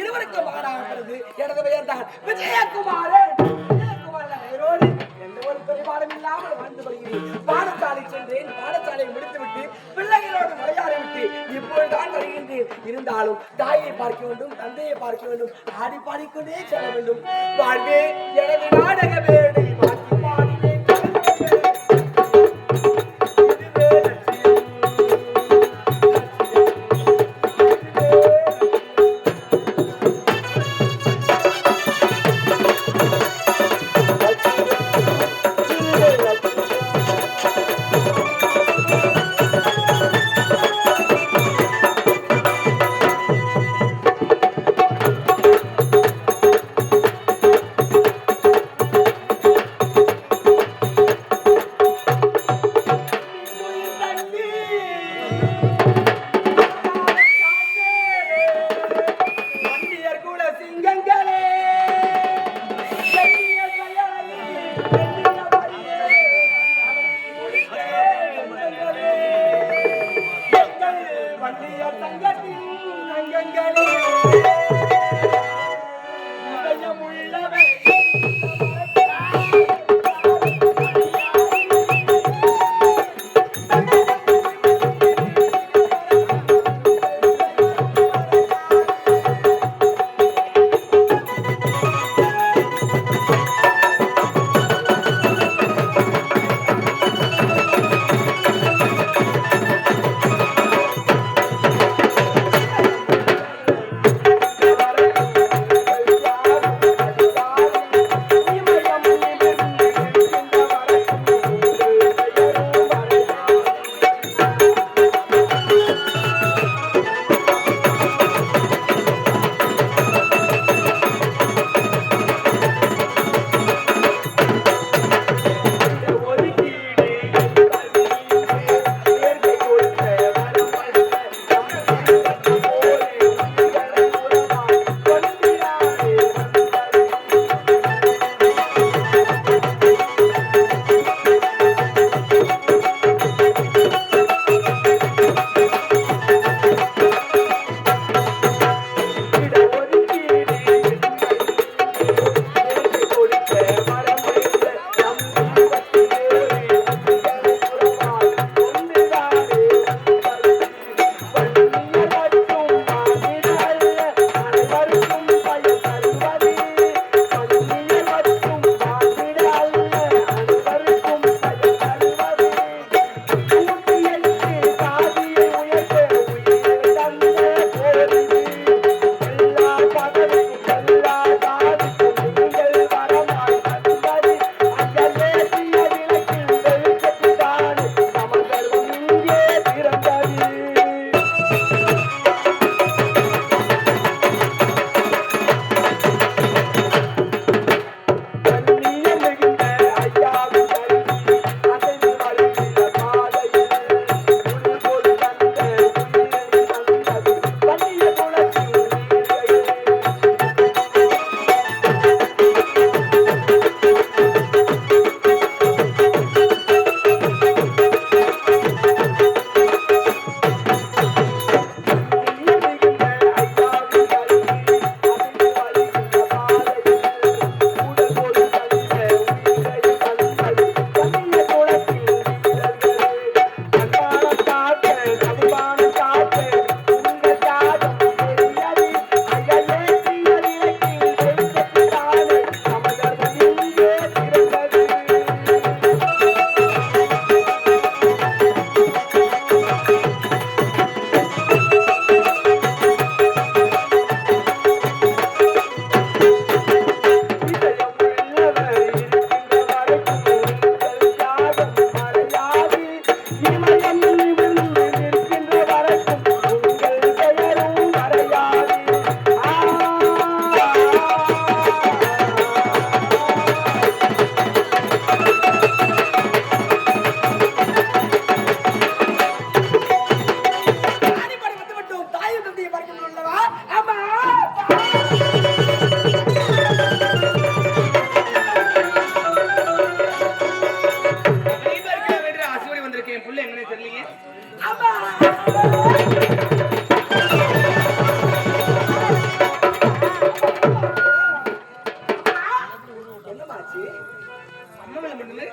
இருவருக்கும் மகனாகிறது எனது பெயர் தான் விஜயகுமாரன். விஜயகுமாரன் எந்த ஒரு குறைபாடும் இல்லாமல் வாழ்ந்து வருகிறேன். பாடசாலை சென்றேன், பாடசாலையை முடித்துவிட்டு பிள்ளைகளோடு விளையாடிவிட்டு இப்பொழுதுதான் வருகின்றேன். இருந்தாலும் தாயை பார்க்க வேண்டும், தந்தையை பார்க்க வேண்டும், ஆடி பாடிக்கொண்டே செல்ல வேண்டும். வாழ்வே எனது நாடக வேடை பாட்டி பாடினேன்.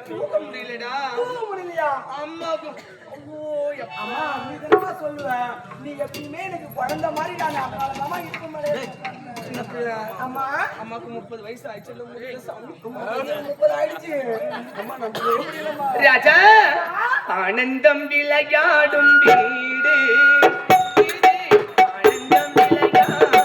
தூக்க முடியலடா. தூங்க முடியலையா? அம்மாக்கு அம்மா நீ தானமா சொல்லுவ, நீ எப்பயுமே எனக்கு குழந்தை மாதிரி நான் அம்மா இருக்க மாட்டேன். அம்மா அம்மாக்கு 30 வயசு ஆயிடுச்சு. 30 ஆயிடுச்சு. அம்மா நம்பவே முடியலம்மா. ராஜா ஆனந்தம் விளையாடும் வீடு ஆனந்தம் விளையாடும்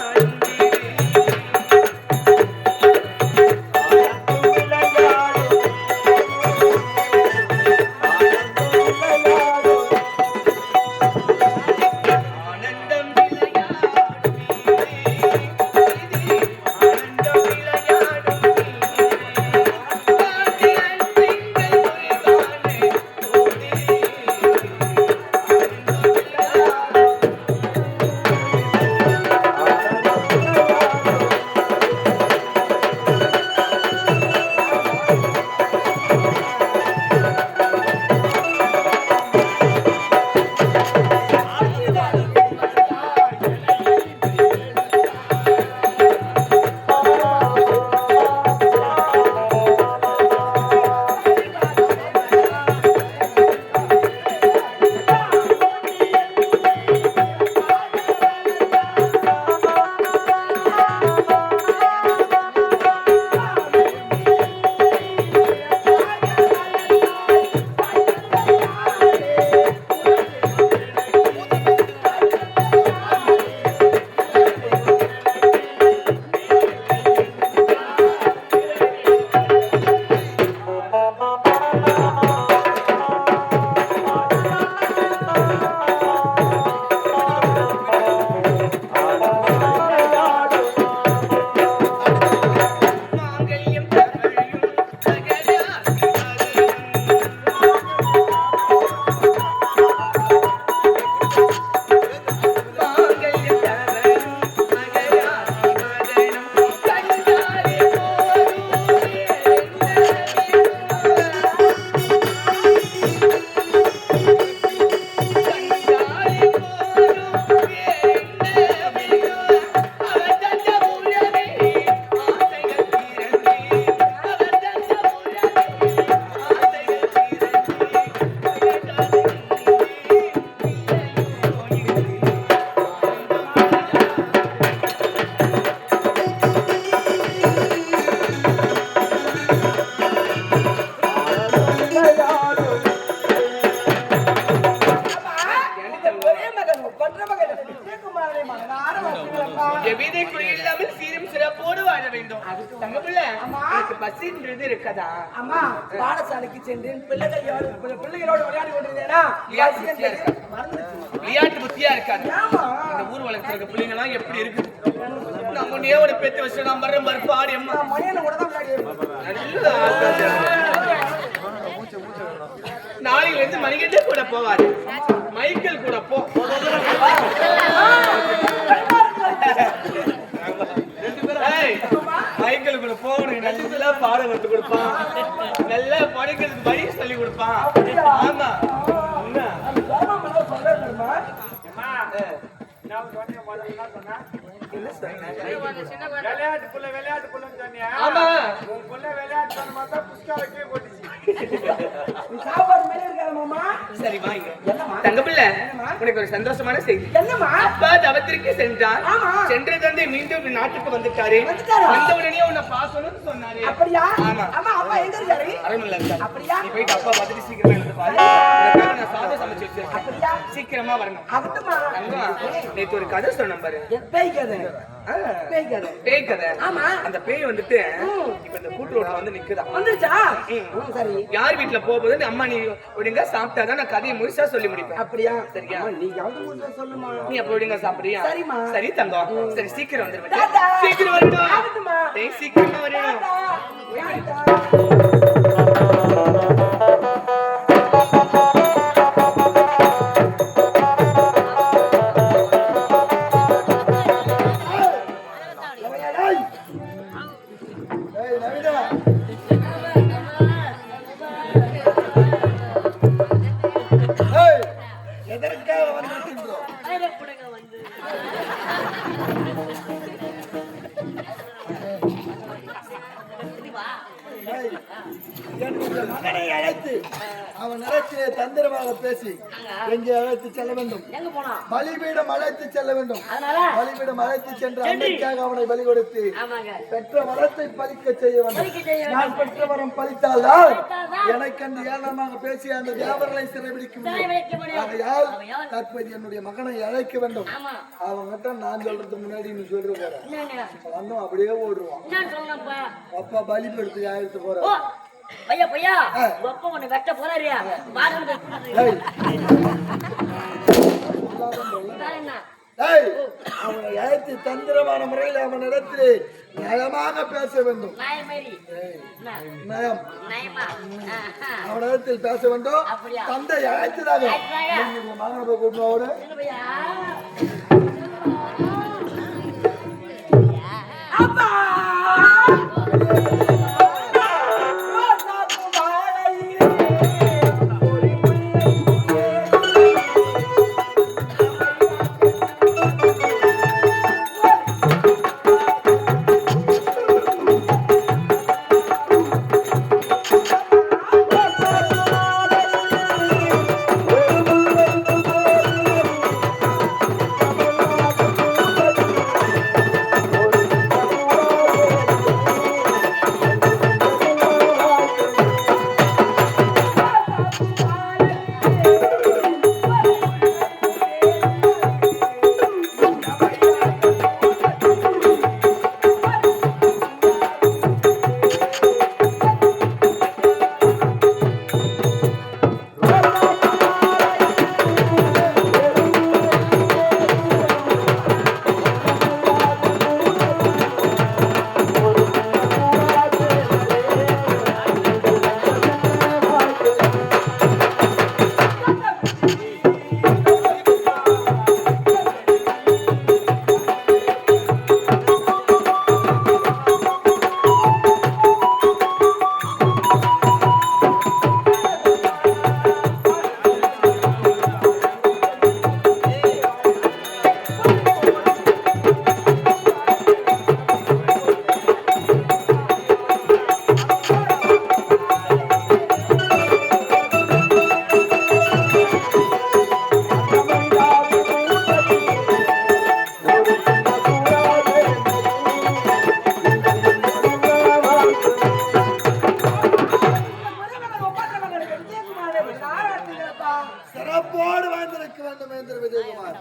இருக்கதா? அம்மா பாடசாலைக்கு சென்று பிள்ளைகளோடு விளையாடி கொண்டிருந்தேனா விளையாட்டு புத்தியா இருக்காது. இந்த ஊர் வளர்க்கிற பிள்ளைங்க எல்லாம் எப்படி இருக்கு? நம்ம ஒரு பெத்து வச்சு நான் வர்ற மாதிரி பாடி அம்மா நாளையில இருந்து மணிகண்டே கூட போவாரு, மைக்கேல் கூட போ. மைக்கேல் கூட போகணும், நல்லா பாடம் கத்து கொடுப்பான், நல்லா படிக்கிறதுக்கு வழி சொல்லி கொடுப்பான். ஆமா சரி வாங்க. தங்கப்பிள்ளை, உனக்கு ஒரு சந்தோஷமான செய்தி. அப்பா தவத்திற்கு சென்றார். சென்ற தந்தை மீண்டும் நாட்டுக்கு வந்துட்டாரு. வந்த உடனே உன்னை பார்க்கணும்னு சொன்னாரு. அரண்மனையில இருக்காரு. நீ போயிட்டு அப்பா பார்த்துட்டு சீக்கிரமா எழுந்து பாரு. நான் சாதம் சமைச்சு வச்சிருக்கேன், சீக்கிரமா வரணும். நேற்று ஒரு கதை சொன்ன பாரு, பேய் கதை. அந்த பேய் வந்துட்டு இப்ப இந்த கூட்டு ரோட்ல வந்து நிக்குதா. யார் வீட்டுல போகுது அம்மா, நீ ஒழுங்கா சாப்பிட்டாதான் நான் கதையை முழுசா சொல்லி முடிப்பேன். அப்படியா? சரியா? நீ அப்ப ஒழுங்கா சாப்பிடுறியா? சரி தங்கம், சரி சீக்கிரம் வந்துருவேன். சீக்கிரம் வரணும், சீக்கிரமா வரணும். மகனை அழைத்து அவன் இடத்திலே தந்திரமாக பேசி எங்கே அழைத்து செல்ல வேண்டும். பலிபீடம் அழைத்து செல்ல வேண்டும். பலிபீடம் அழைத்து சென்று அன்னைக்காக அவனை பலி கொடுத்து பெற்ற வரத்தை பலிக்க செய்ய வேண்டும். நான் பெற்ற வரம் பலித்தால்தான் எனக்கென்று ஏளனமாக பேசி அந்த தேவர்களை சிறைபிடிக்க முடியும். ஆகையால் தற்போது என்னுடைய மகனை அழைக்க வேண்டும். அவன்கிட்ட நான் சொல்றதுக்கு முன்னாடி நீ சொல்ற போற வந்தோம் அப்படியே ஓடுவான். அப்பா பலிபீடத்துக்கு ஆயிரத்து போற பையா பையா அப்பா உன்னை வெட்ட போறாரு அவனை அழைத்து தந்திரமான முறையில் அவனிடத்திலே நயமாக பேச வேண்டும். நயம் அவனிடத்தில் பேச வேண்டும். தந்தை அழைத்ததாக மகனை கூட்டினோடு சிறப்போடு வாழ்ந்திருக்க வேண்டும் என்று விஜயகுமார்.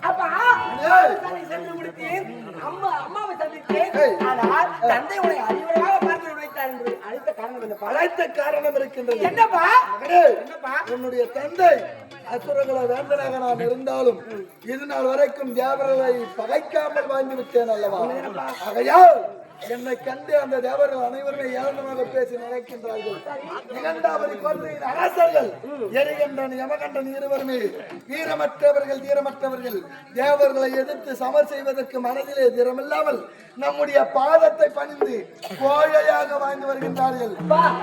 அம்மாவை சந்தித்தேன். ஆனால் தந்தை உன்னை அறிவுரையாக பார்த்து உழைத்தார் என்று அழைத்த காரணம் என்ன? அழைத்த காரணம் இருக்கின்றது. என்னப்பா? உன்னுடைய தந்தை அசுரகுல வேந்தனாக நான் இருந்தாலும் இது நாள் வரைக்கும் தேவர்களை பகைக்காமல் வாழ்ந்து விட்டேன் அல்லவா? ஆகையால் என்னை கண்டு அந்த தேவர்கள் அனைவருமே ஏளனமாக பேசி நினைக்கின்றார்கள். நிகண்டாவதி கோட்டையின் அரசர்கள் எரிகண்டன் யமகண்டன் இருவருமே வீரமற்றவர்கள் தீரமற்றவர்கள். தேவர்களை எதிர்த்து சமர் செய்வதற்கு மனதிலே தீரமில்லாமல் நம்முடைய பாதத்தை பணிந்து கோழையாக வாழ்ந்து வருகின்றார்கள்.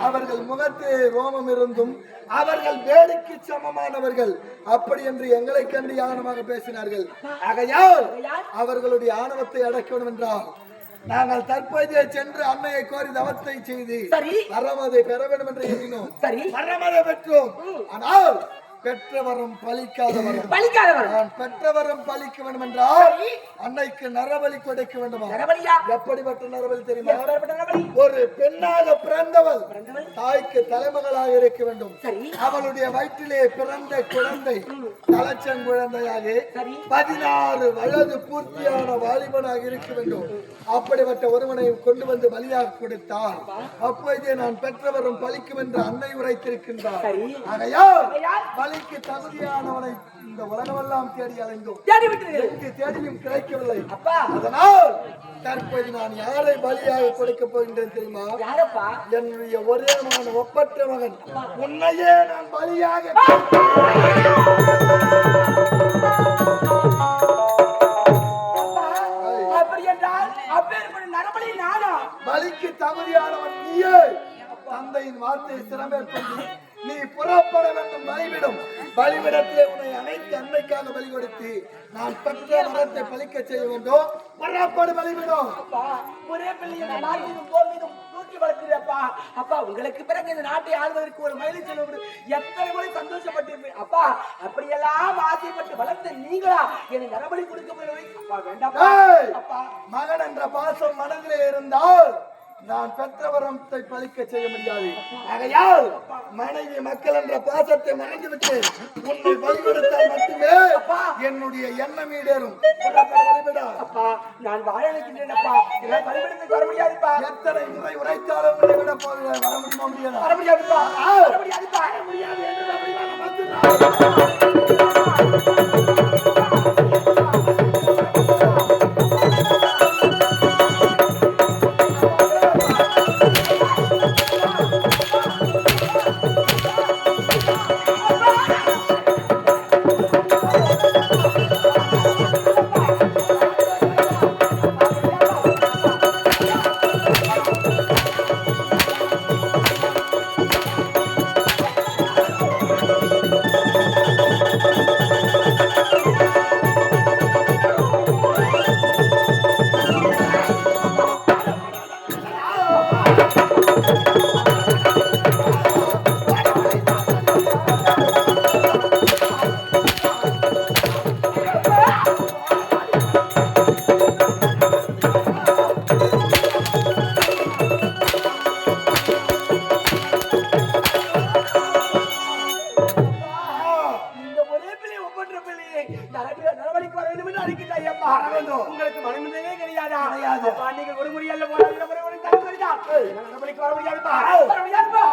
அவர்கள் முகத்தே ரோமம் இருந்தும் அவர்கள் வேடிக்கு சமமானவர்கள். அப்படி என்று எங்களை கண்டு ஆணவமாக பேசினார்கள். ஆகையால் அவர்களுடைய ஆணவத்தை அடக்க வேண்டும் என்றால் நாங்கள் தற்போதைய சென்று அன்னையை கோரி தவத்தை செய்து வரமதை பெற வேண்டும் என்று எண்ணினோம். வரமதை பெற்றோம். ஆனால் பெற்றவரும் பலிக்காதவரும் நான் பெற்றவரும் பலிக்க வேண்டும் என்றால் அன்னைக்கு நரபலி கொடுக்க வேண்டுமா? எப்படிப்பட்ட நரபலி தெரியுமா? ஒரு பெண்ணாக பிறந்தவள் தாய்க்கு தலைமகளாக இருக்க வேண்டும். அவளுடைய வயிற்றிலே பிறந்த குழந்தை தலைச்சன் குழந்தையாக 16 வயது பூர்த்தியான வாலிபனாக இருக்க வேண்டும். அப்படிப்பட்ட ஒருவனை கொண்டு வந்து பலியாக கொடுத்தால் அப்போதே நான் பெற்றவரும் பலிக்கும் என்று அன்னை உரைத்திருக்கின்றார். ஆகையால் பலிக்கு தகுதியானவனை இந்த உலகமெல்லாம் தேடி அலைந்தோம். தேடியும் கிடைக்கவில்லை. அதனால் தற்போது நான் யாரை பலியாக கொடுக்க போகின்றேன் தெரியுமா? என்னுடைய ஒரே மகன், ஒப்பற்ற மகன், உன்னையே நான் பலியாக பலிக்கு தகுதியானவன் நீயே. தந்தையின் வார்த்தையை சிறமேற்படுத்தி நீ புறப்பட வேண்டும். பலிவிடத்திலே உன்னை அனைத்து அன்னைக்காக பலி கொடுத்து நான் பெற்ற மரத்தை பலிக்க செய்ய வேண்டும். புறப்படு பலிவிடும். ஒரே பிள்ளையை ஊட்டி வளர்க்கிறப்பா. அப்பா உங்களுக்கு பிறகு இந்த நாட்டை ஆள்வதற்கு ஒரு மயிலை செல்வது எத்தனை முறை சந்தோஷப்பட்டிருப்பேன் அப்பா. அப்படியெல்லாம் ஆசைப்பட்டு வளர்த்த நீங்களா எனக்கு நரபலி கொடுக்க போறவை அப்பா. வேண்டாம் அப்பா. மகன் என்ற பாசம் மனதிலே இருந்தால் நான் பெற்ற வரத்தை பலிக்க செய்ய முடியாது. ஆகையால் மனைவி மக்கள் என்ற பாசத்தை மறந்துவிட்டு உன்னை பலிகொடுத்தால் மட்டுமே என்னுடைய எண்ணம் ஈடேறும். அப்பா நான் வாழ வைக்கின்றேன் அப்பா. இதெல்லாம் பலிபடுத்த வர முடியாதுப்பா. எத்தனை முறை உரைத்தாலும் உன்னை விட போகிற வர முடியுமா முடியாது? வர முடியாதுப்பா. வர முடியாதுப்பா. முடியாது என்று அப்படிலாம் உங்களுக்கு மனநிலையே கிடையாதா? அப்பா நீங்க ஒரு முறையல்ல போறாங்க முறை ஒரு தடவை வருதா? நடவடிக்கை வர முடியாதுப்பா. வர முடியாதுப்பா.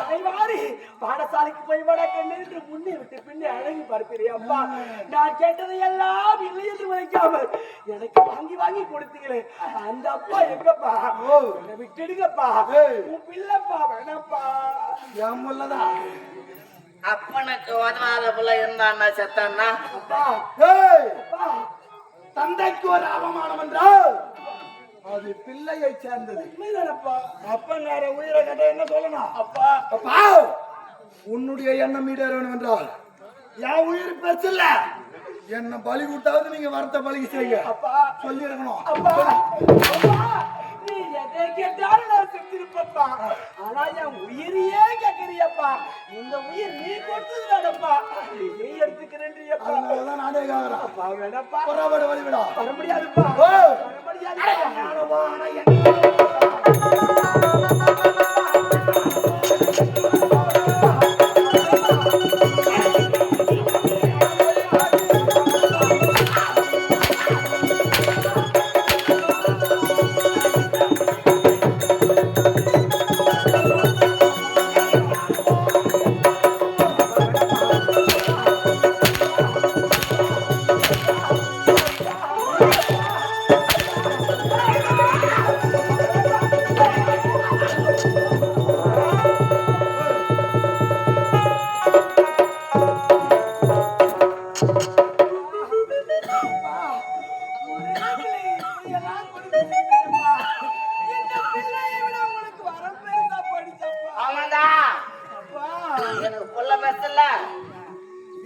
தாய்வாரி பாடசாலைக்கு போய் வடக்கண்ணு என்று முன்னே விட்டு பின்னே அழகி பார்க்கிறே அப்பா. நான் கேட்டதை எல்லாம் இல்லை என்று நினைக்காமல் எனக்கு வாங்கி வாங்கி கொடுத்தீங்களே அந்த அப்பா எங்கப்பா? என்னை விட்டுடுங்கப்பா, உன் பிள்ளைப்பா, வேணாப்பா. என் முள்ளதான் அப்பனுக்கு உதவாத பிள்ளை இருந்தான்னா செத்தான்னா அப்பா அப்பா, தந்தைக்கு ஒரு அவமானம் என்றால் அது பிள்ளையை சேர்ந்தது. உண்மைதானப்பா? அப்பங்கார உயிரை கட்ட என்ன சொல்லணும்? அப்பா அப்பா உன்னுடைய எண்ணம் ஈடேறணும் என்றால் என் உயிர் பெருசு இல்ல, என்ன பலி கூட்டாவது நீங்க வரத்த பலிக்கு செய்யுங்க. அப்பா சொல்லி இருக்கணும். அப்பா அப்பா, நீ எதை கேட்டாலும் நான் செஞ்சிருப்பப்பா. ஆனா என் உயிரையே கேட்கறியப்பா. இந்த உயிர் நீ கொடுத்ததுடாப்பா, நீ எடுத்துக்கிறேன்றியப்பா. அதனாலதான் நானே கேக்குறேன். அப்பா வேணப்பா, புறப்பட வழிவிடா. வர முடியாதுப்பா, ஓ! வர முடியாதுப்பா. ஆமாண்டா எனக்கு புள்ள பேசல,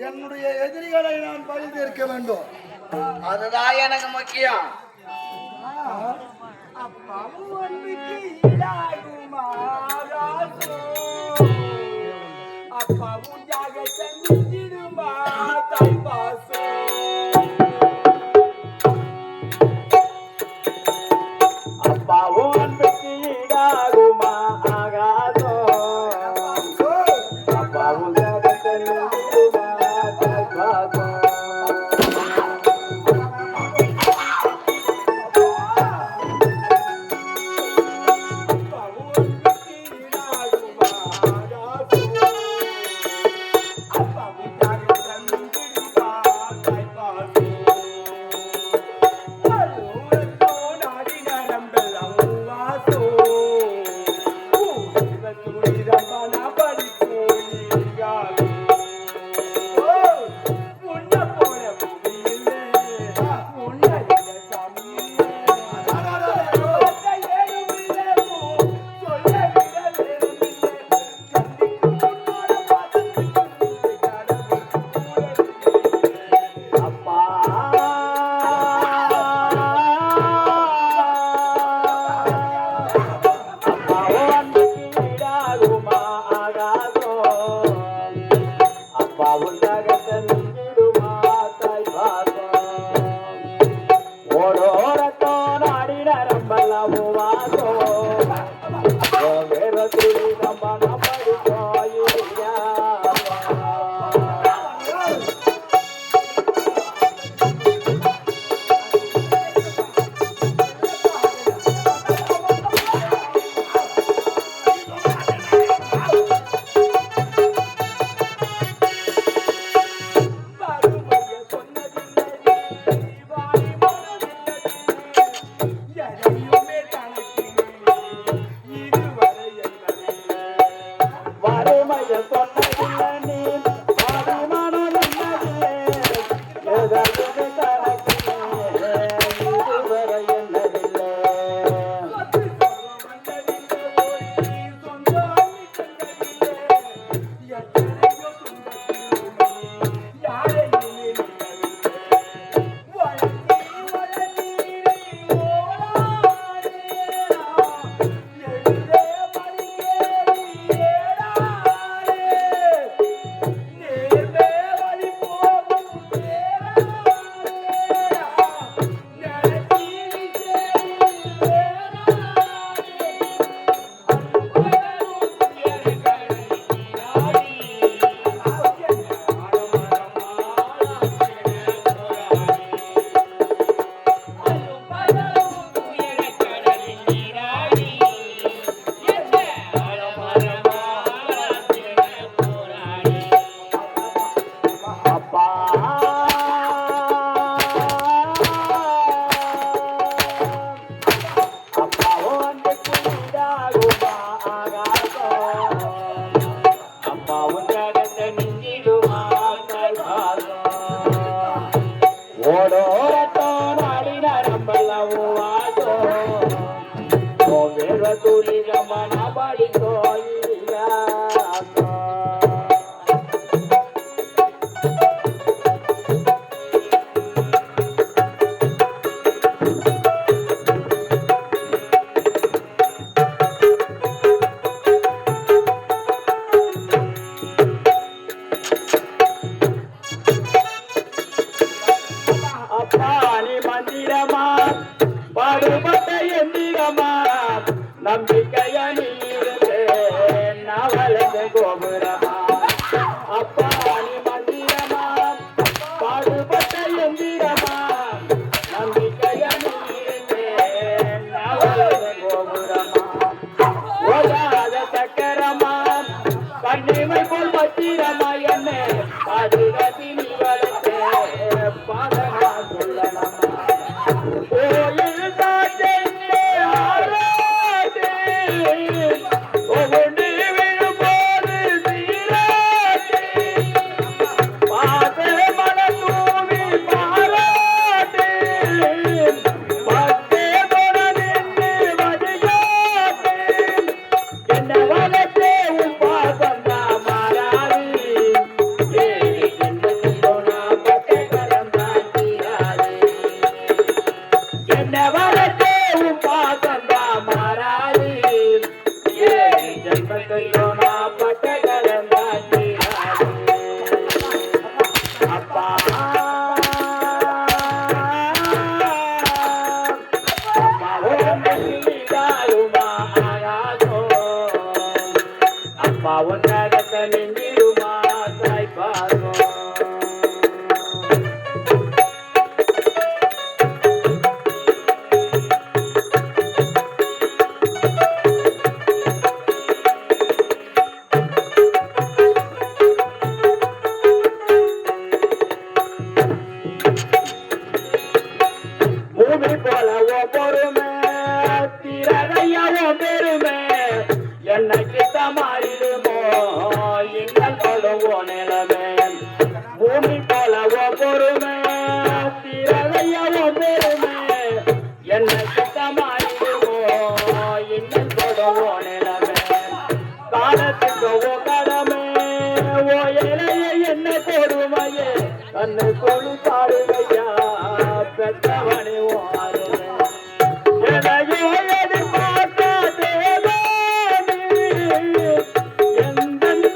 என்னுடைய எதிரிகளை நான் பழி தீர்க்க வேண்டும். அதுதான் எனக்கு முக்கியம். அப்பாவும் அன்புக்கு ஈடாகுமா ராசோ? அப்பாவும் தியாகத்தை மிஞ்சிடுமா தாய் பாசம்? அப்பாவும் அன்புக்கு ஈடாகுமா ஆகாதோ? அப்பாவும் தியாகத்தை மிஞ்சிடுமா தாய் பாசம்? அப்பாவும் அப்பா உண்டாகத்தை நின்றிடுமா ஓடோரத்தோ நாடின நம்பலாம் வாசோ வேற துணி ரமண படித்தோ நம்பிக்கைய நீருந்தே நவலது கோபுரமா அப்பா நீ மந்திரமா பாடுபட்ட எந்திரமா நம்பிக்கைய நீருந்தே நவலது கோபுரமா ஓடாத சக்கரமா கண்ணிமை போல் பத்திரமா என்னே பாதுகாத்தி நீ வளர்த்தே பாதமா சொல்லணமா கோயில் தாண்டே எந்த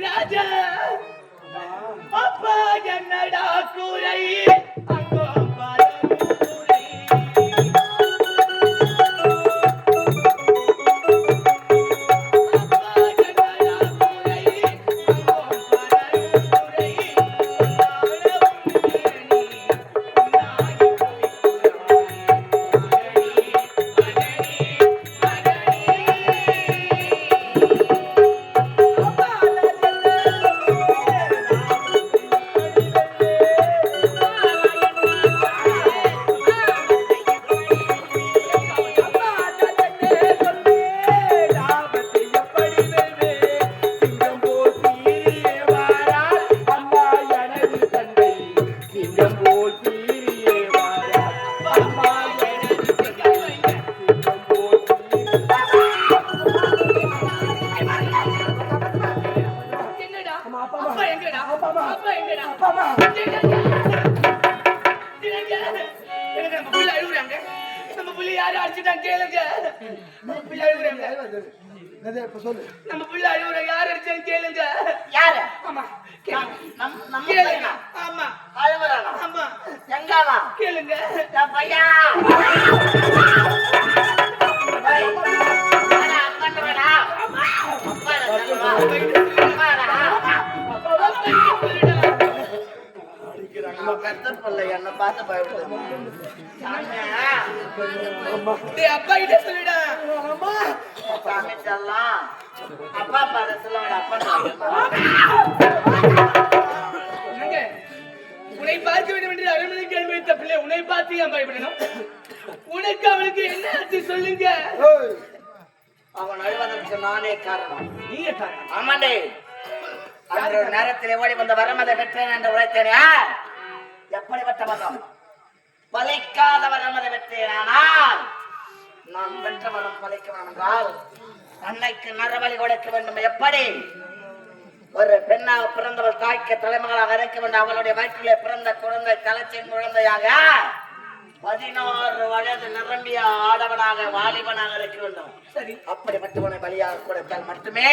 ராஜா அப்பா என்னடா கூரை அங்கோ பாதூரை நம்ம பிள்ளை அழுவுற யார் அடிச்சாலும் கேளுங்க. யாரு? ஆமா நம்ம கேளுங்க. பையனா? ஆமா அழுவுறானா? ஆமா எங்காவா? கேளுங்க. என் பையா. டேய், வாடா, அப்பாட்ட வாடா. அப்பாடா, சொல்லுவா. அப்பாடா. அவன் பெத்த பிள்ளை என்னை பார்த்து பயப்படுது. சாமியா? டேய் அப்பா கிட்ட சொல்லுடா. சாமி செல்லம். அப்பா பாரு சொல்லுவாடா, அப்பா சொல்லுமா. என்னங்க உன்னை பார்க்க வேண்டும் என்று அரண்மனை கேள்வி வைத்த பிள்ளை உன்னை பார்த்து ஏன் பயப்படணும்? உனக்கு அவனுக்கு என்ன ஆச்சு சொல்லுங்க. அவன் அழுவதற்கு நானே காரணம். நீங்க காரணம். ஆமாண்டே, அன்று ஒரு நேரத்திலே ஓடி வந்த வரமதை பெற்றேன் என்று உரைத்தேனே. எப்படிப்பட்ட மதம்? பலிக்காத வரமதை பெற்றேன். ஆனால் நான் பெற்ற வரம் பலிக்க வேண்டும் என்றால் அன்னைக்கு நரபலி கொடுக்க வேண்டும். எப்படி? ஒரு பெண்ணாக பிறந்தவள் தாய்க்கு தலைமகளாக இருக்க வேண்டும். அவளுடைய வயிற்றிலே பிறந்த குழந்தை தலைச்சின் குழந்தையாக 16 வயது நிரம்பிய ஆடவனாக வாலிபனாக இருக்க வேண்டும். சரி, அப்படிப்பட்டவனை பலியாக கொடுத்தால் மட்டுமே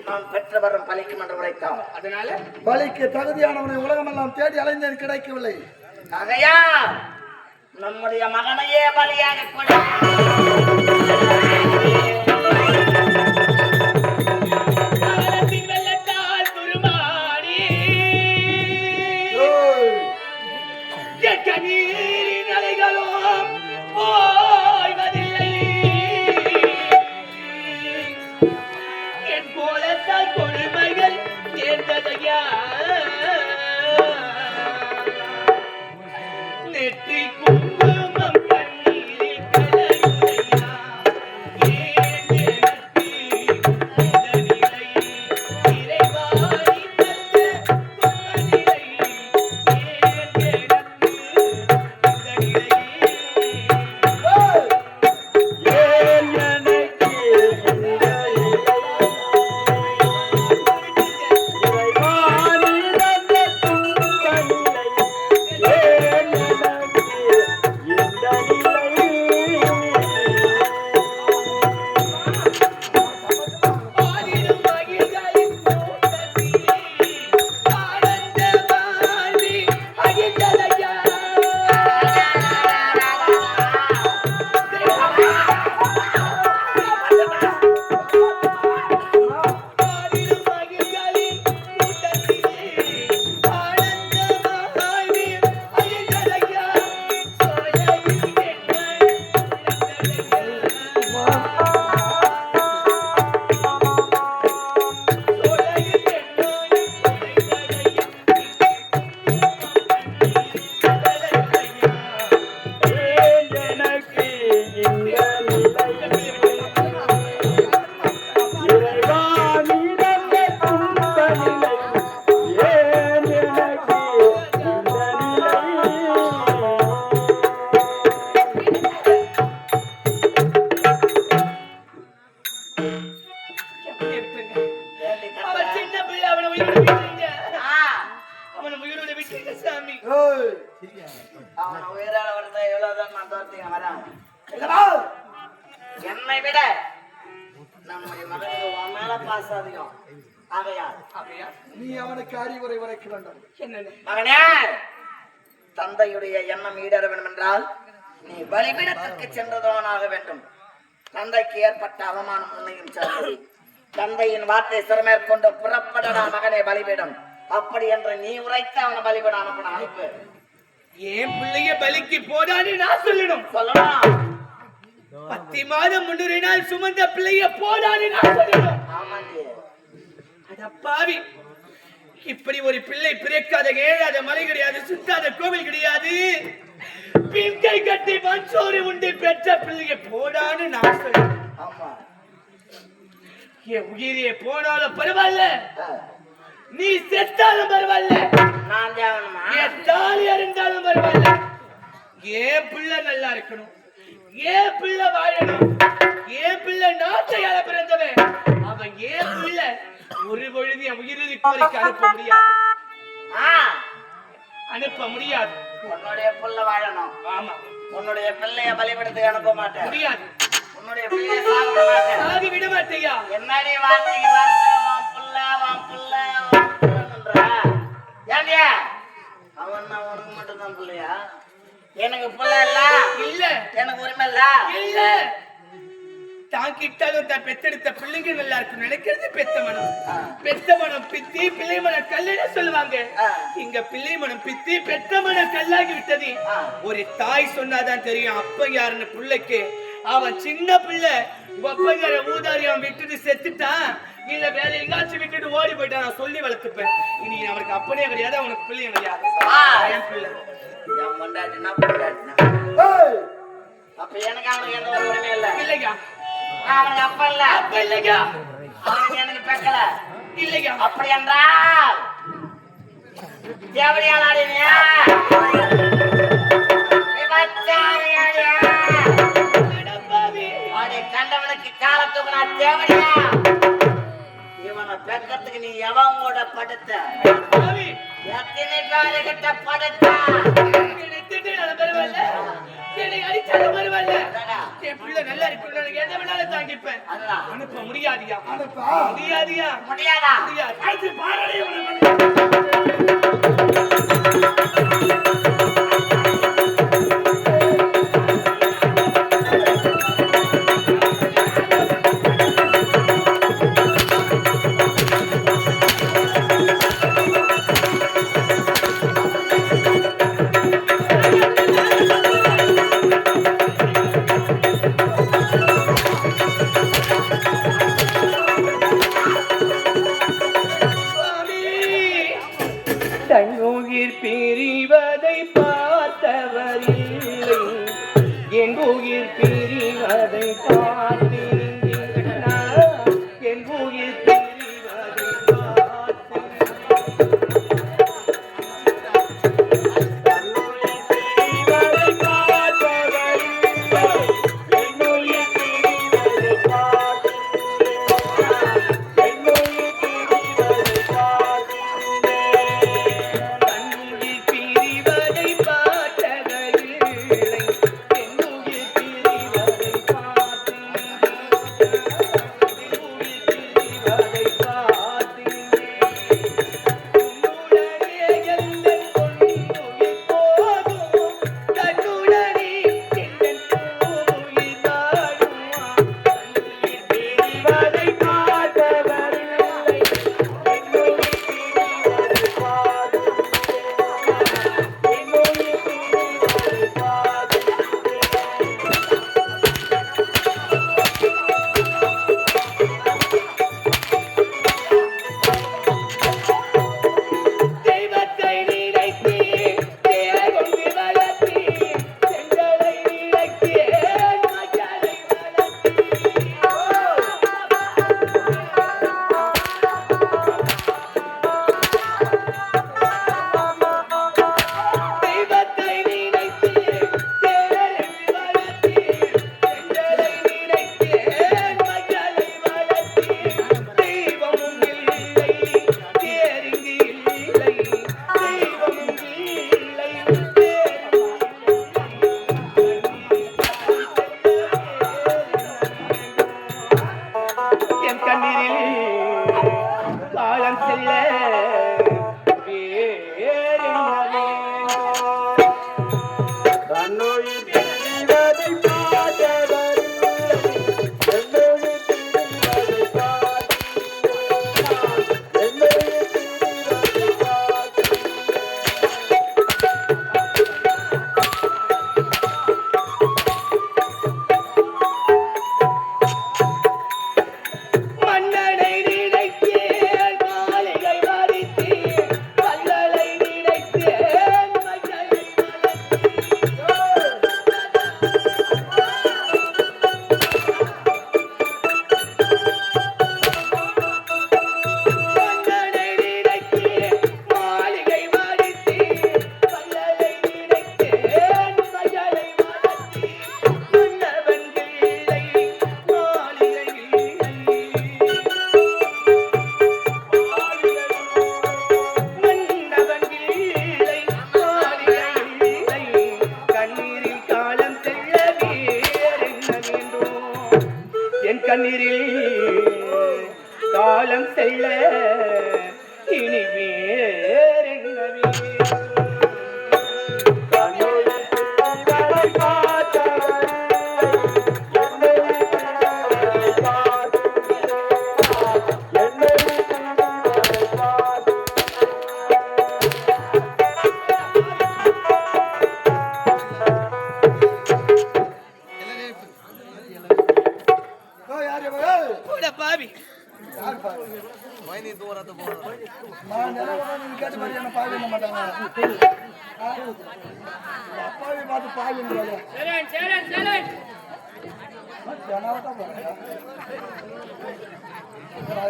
நாம் பெற்று வரும் பலிக்கும் என்று உரைத்தான். அதனால பலிக்கு தகுதியானவனை உலகமெல்லாம் தேடி அலைந்தேன், கிடைக்கவில்லை. ஆகையா நம்முடைய மகனையே பலியாக கொடு. வெள்ளத்தால் துருமாடி கண்ணீரின் அலைகளும் ஓய்வதில்லை. என் போலத்தால் கொடுமைகள் நேர்ந்ததையா நெற்றி குங்குமம் கண்ணீரில் கலையுதையா. ஏன் எனக்கு இந்த நிலை? இறைவாணி தந்த பொன்மணிலை. ஏன் எனக்கு இந்த நிலை? ஏன் எனக்கு இந்த இறைவாணி தந்த துன்ப நிலை? ஏன் எனக்கு இந்த நிலை? ஆடிடும் மகிழ்களின் கூட்டத்திலே ஆனந்த வாழ்வி அகிழ்ந்ததையா. ஆடிடும் மகிழ்களின் கூட்டத்திலே ஆனந்த வாழ்வி அகிழ்ந்ததையா. சோலையில் என்னை இழந்ததையா. ஏன் எனக்கு இந்த நிலை? இறைவாணி தந்த துன்ப நிலை. ஏன் எனக்கு இந்த நிலை? அவன் சின்ன பிள்ளை, அவனை உயிரோட விட்டுருங்க. அவனை உயிரோட விட்டுருங்க சாமி. அவன் உயிரால வருதா எவ்வளவுதான் நான் தோர்த்தீங்க வரேன். இல்லவா? என்னை விட நம்முடைய மகனுக்கு உன் மேல பாசம் அதிகம். ஆகையால் அப்படியா? நீ அவனுக்கு அறிவுரை உரைக்க வேண்டும். என்னன்னு? மகனே, தந்தையுடைய எண்ணம் ஈடேற வேண்டும் என்றால் நீ பலிபீடத்திற்கு சென்றதானாக வேண்டும். தந்தைக்கு ஏற்பட்ட அவமானம் உன்னையும் சார்ந்தது. தந்தையின் வார்த்தை சிறமேற்கொண்டு புறப்படடா மகனே பலிபீடம். அப்படி என்று நீ உரைத்து அவனை பலிபீடம் அனுப்பு. என் பிள்ளைய பலிக்கு போடான்னு நான் சொல்லணும். சொல்லலாம். 10 மாதம் 3 நாள் சுமந்த பிள்ளைய போடான்னு நான் சொல்லணும். ஆமாண்டி. அட பாவி, இப்படி ஒரு பிள்ளை பிறக்காத ஏழாத மலை கிடையாது, சுத்தாத கோவில் கிடையாது, பிங்கை கட்டி மஞ்சோறு உண்டு பெற்ற பிள்ளைய போடான்னு நான் சொல்றேன். ஆமா. என் உயிரே போனாலும் பரவாயில்ல, நீ செத்தாலும் பரவாயில்ல, நான் தேவனுமா? என் தாலி அறிந்தாலும் பரவாயில்ல, என் பிள்ளை நல்லா இருக்கணும், என் பிள்ளை வாழணும், என் பிள்ளை நாட்டையால பிறந்தவன், அவன் என் பிள்ளை ஒரு பொழுது என் உயிரிழி கோரிக்கை அனுப்ப முடியாது. அனுப்ப முடியாது. உன்னுடைய பிள்ளை வாழணும். ஆமா, உன்னுடைய பிள்ளைய பலிபீடத்துக்கு அனுப்ப மாட்டேன். முடியாது. உன்னுடைய பிள்ளைய சாக விட மாட்டேன். சாதி விட மாட்டேயா? என்னடி வார்த்தைக்கு வார்த்தை உன் பிள்ளை ஏண்டிய அவன் உனக்கு மட்டும்தான் பிள்ளையா? எனக்கு பிள்ளை இல்ல. இல்ல, எனக்கு உரிமை இல்ல. இல்ல. தான் கிட்டாலும் தான் பெத்தெடுத்த பிள்ளைங்க நல்லா இருக்கும் நினைக்கிறது பெத்த மனம். பெத்த மனம் பித்தி, பிள்ளை மனம் கல்லுன்னு சொல்லுவாங்க. இங்க பிள்ளை மனம் பித்தி, பெத்த மனம் கல்லாகி விட்டது. ஒரு தாய் சொன்னாதான் தெரியும் அப்ப யாருன்னு பிள்ளைக்கு. அவன் சின்ன பிள்ளை ஒப்பங்கார ஊதாரி அவன் விட்டுட்டு செத்துட்டான், இல்ல வேற எங்காச்சும் விட்டுட்டு ஓடி போயிட்டான், நான் சொல்லி வளர்த்துப்பேன். இனி அவனுக்கு அப்பனே கிடையாது, அவனுக்கு பிள்ளை கிடையாது. என் பிள்ளை என் பொண்டாட்டினா பொண்டாட்டினா. அப்ப எனக்கு அவனுக்கு எந்த ஒரு உரிமை இல்ல. இல்லையா? அவனுக்கு அப்ப இல்ல. அப்ப இல்லையா? அவனுக்கு எனக்கு பெக்கல. இல்லையா? அப்படி என்றால் எப்படியால் ஆடினியா? அவனை கண்டவனுக்கு காலத்துக்கு நான் தேவையா? இவனை பெக்கத்துக்கு நீ எவன் கூட படுத்த? எத்தனை பேரு கிட்ட படுத்த? என்னை திட்டினாலும் பரவாயில்ல, என்னை அடிச்சாலும் பரவாயில்ல, என் பிள்ளை நல்லா இருக்கு, எதை வேணாலும் தாங்கிப்பேன். அனுப்ப முடியாதியா? முடியாதியா? முடியாதா? முடியாது. தன்னுயிர் பிரிவதை பார்த்தவரில்லை, என் உயிர் பிரிவதை பார்த்தேன், என் உயிர் பிரிவதை பார்த்தேன். காலம் செல்ல வேறென்ன வேண்டும்? தன்னுயிர் பிரிவதை காதவரில்லை, என்னுயிர் பிரிவதை காதலில்லை, என்னுயிர் பிரிவதை மன்னனை நினைத்தேன் மாளிகை மறித்தேன், மன்னனை நினைத்தேன் மகளை மன்னனை நினைத்தேன் மாளிகை மறித்தேன், மன்னனை நினைத்தேன் மகளை மறத்தேன், மன்னவன் இல்லை மாளிகை இல்லை. மன்னவன் இல்லை மாளிகை இல்லை, கண்ணீரில் காலம் செல்ல வேறென்ன வேண்டும்? என் கண்ணீரில் காலம் செல்ல இனி வேறென்ன வேண்டும்? கண்ணீரில் பிறரை பார்த்தவரை, என்னை பிறரை பார்த்தவரை, என்னை பிறரை பார்த்தவரை. ஓ, யார் இவன்? போடா பாவி. யார் பாரு? நான் நிலவரம் நீங்க கேட்ட மாதிரி என்ன பாவி பண்ண மாட்டாங்க. ஆ? உங்க அப்பாவை பார்த்து பாவின்றாலே. ஜனாவதான் பாருங்க.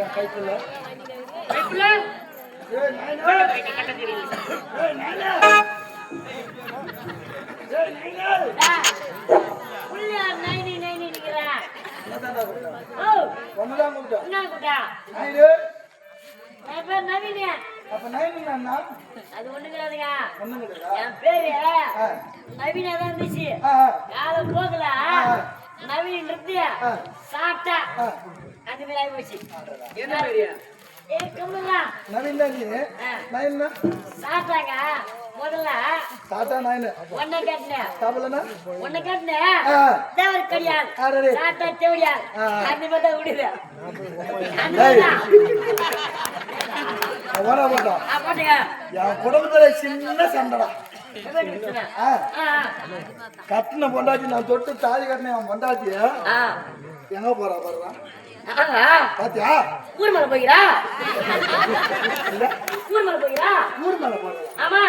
என் கைக்குள்ள. ஏய், நாயனா. ஏய், நாயனா. ஏய், நாயனா. புள்ளியா நைனி நைனி நிக்கிறா. என்னதான்டா கூப்பிட்டா? ஓ, ஒண்ணுதான் கூப்பிட்டா. என்ன குட்டா? நாயுடு. என் பேர் நவீனு. அப்ப நாயுடுன்னா என்ன? அது ஒண்ணு கிடையாதுங்க. ஒண்ணும் கிடையாதா? என் பேரு ஆ. நவீனா தான் இருந்துச்சு. ஆ, காலம் போகல நவீன் நிறுத்திய சாப்பிட்டா ஆ. அந்த மாதிரி ஆகி போச்சு. என்ன மாதிரியா? ஏ கம்முங்களா நவீன் தான் நீ. நாயுடுனா? சாப்பிட்டாங்க முதல்ல தாத்தா நாயுடு. ஒன்ன கேட்டேன் சாப்பிடலன்னா? ஒன்ன கேட்டேன் ஆ. தேவர் கடியால் ஆறரை. சாப்பிட்டா தேவடியால் ஆ. அந்த மாதிரி தான் விடுது அந்த டேய். மாதிரி தான். அவனா போட்டான். போட்டுங்க என் குடும்பத்துல சின்ன சண்டைடா. எப்படி இருந்துச்சுன்னா? ஆ. ஆ, கட்டின பொண்டாட்டி நான் தொட்டு தாலி கட்டின என் பொண்டாட்டி ஆ. எங்க போறா பாருடா. ஆஹா. பாத்தியா? ஊர் மேல போகிறா இல்ல ஊர் மேல போகிறா ஊர் மேல போறா. ஆமா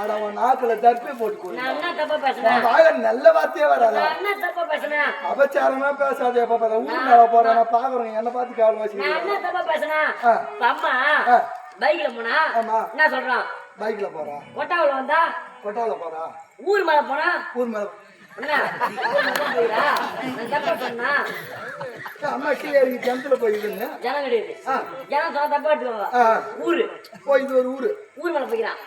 ஆட உன் நாக்குல தர்பி போட்டு கொடு. நான் என்ன தப்பா உன் பேசுனேன் வாயில நல்ல வார்த்தையே வராதா? நான் என்ன தப்பா பேசுனேன் அபச்சாரமா பேசாதே. எப்ப பார்த்தா ஊர் மேல போறேன் நான் பாக்குறேன். என்ன பார்த்து கால் நான் வாசிக்கிறேன். என்ன தப்பா பேசுனேன் ஆ. இப்ப அம்மா ஆ. பைக்ல போனா ஆமா. என்ன சொல்றான் பைக்ல போறா. கொட்டாவுல வந்தா கொட்டாவில போறா. ஊர் மேல போனா ஊர் மேல. என்ன ஊர் மேல தான் போயிடா நான் தப்பா சொன்னா அம்மா கீழே இறங்கி கிணத்துல போயிடுன்னு. ஜனம் கிடையாது ஆ. ஜனம் சொன்னா தப்பா எடுத்துக்கோங்க ஆ. ஊரு போய் இது ஒரு ஊரு. ஊர் மேல போய்க்கிறான்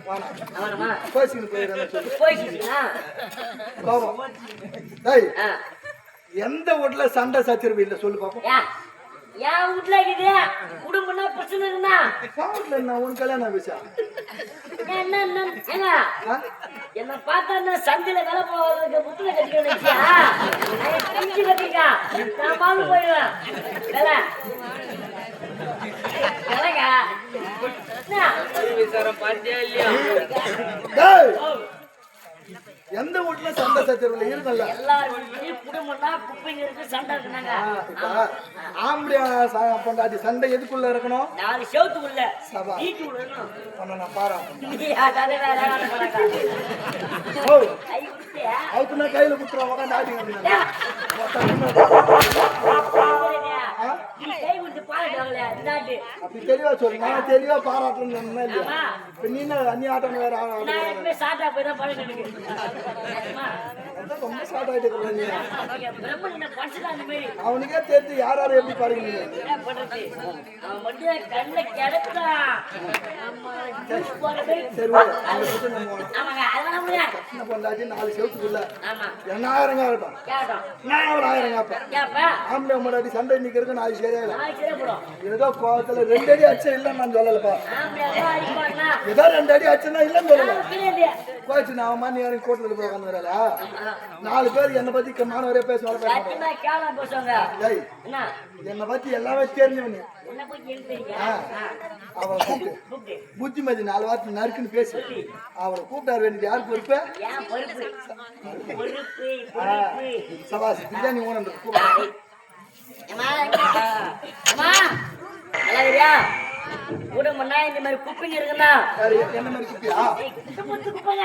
வானா அவனமா பேசிட்டு போயிடுறேன்னு சொல்லி போயிடுச்சுங்களா கோபம். டேய், ஆ எந்த வீட்டுல சண்டை சச்சரவு இல்ல சொல்லு பாப்போம். யா என் வீட்டுல இருக்குது குடும்பம்னா பிரச்சனை இருக்குன்னா வீட்டுல என்ன உன் கல்யாணம் விஷயம்? என்ன ஏங்க என்ன பார்த்தா என்ன சந்தையில வேலை போவதுக்கு முத்துல கட்டிக்க கஞ்சி கட்டிக்கா நான் பாலு போயிடுவேன் வேலை வேலைங்க விசாரம் பார்த்தியா இல்லையா? டேய், எந்த வீட்டுல சண்டை சச்சரவு இருக்குல்ல? எல்லாரும் வீட்லயும் குடும்பம்னா குப்பைங்க இருக்கு சண்டை இருக்குனாங்க ஆம்படியா பொண்டாட்டி சண்டை எதுக்குள்ள இருக்கணும்? 4 செவத்துக்குள்ள சபா. வீட்டுக்குள்ள இருக்கணும். உன்னை நான் பாரா. நீ அதானே வேலை வேலை பண்ணாக்கா. ஓ, கை கொடுத்தியா? அதுக்குன்னா கையில குத்துறோம் உட்காந்து ஆட்டிக்கிறேன். நீ கை கொடுத்து பாருங்க இந்தாண்டு அப்படி தெளிவா சொல்லு. நான் தெளிவா பாராட்டுறேன்னு இல்லையா? ஆமா. இப்ப நீ என்ன அண்ணி ஆட்டம் வேற நான் எப்பவுமே சாட்டா போய் தான் பழக்கம் எனக்கு ரொம்ப ஸ்டார்ட் ஆயிட்டு இருக்கிற நீ. பிரம்மன் படிச்சுதான் அந்த மாதிரி அவனுக்கே தெரிஞ்சு யார் யாரும் எப்படி பாருங்க. என்ன பண்றது அவன் மட்டும் கண்ணை கிடக்குறான் நம்ம ஜூஸ் போடுறது சரி வா, அதை பத்தி நம்ம ஆமாங்க அதெல்லாம் முடியாது சின்ன பொண்டாட்டி 4 செவத்துக்குள்ள ஆமா 8000 ஆகட்டும். கேட்டோம் நான் ஒரு 1000 கேட்பேன். கேப்பா ஆம்பளை பொண்டாட்டி சண்டை நிக்கிறதுக்கு 4 சரியா இல்லை. நாளைக்கு போடும். ஏதோ கோவத்துல 2 அடி அடிச்சா இல்லன்னு நான் சொல்லலப்பா. ஆம்பளை எல்லாம் அடிப்பானா? ஏதோ 2 அடி அடிச்சனா இல்லன்னு சொல்லல. கிடையாது. கோச்சு நான் மணி யாரும் கோட்ல போய் உட்கார்ந்துறல. 4 பேர் என்ன பத்தி மானவரே பேசுவாங்க. சத்தியமா கேவலமா பேசுவாங்க. டேய் என்ன? என்ன பத்தி எல்லாமே தெரிஞ்சவனே. என்ன போய் கேக்குறீங்க? அவன் கூப்பிட்டு புத்திமதி 4 வார்த்தை நறுக்குன்னு பேசி அவனை கூப்பிட்டாரு வேண்டியது யார் பொறுப்பு? ஏன் பொறுப்பு? பொறுப்பு. சபாஸ் பிரியாணி ஓனன்ற கூப்பிட்டு அம்மா நல்லா இருக்கியா? குடும்பம்னா இந்த மாதிரி குப்பைங்க இருக்குன்னா என்ன மாதிரி குப்பியா குப்பைங்க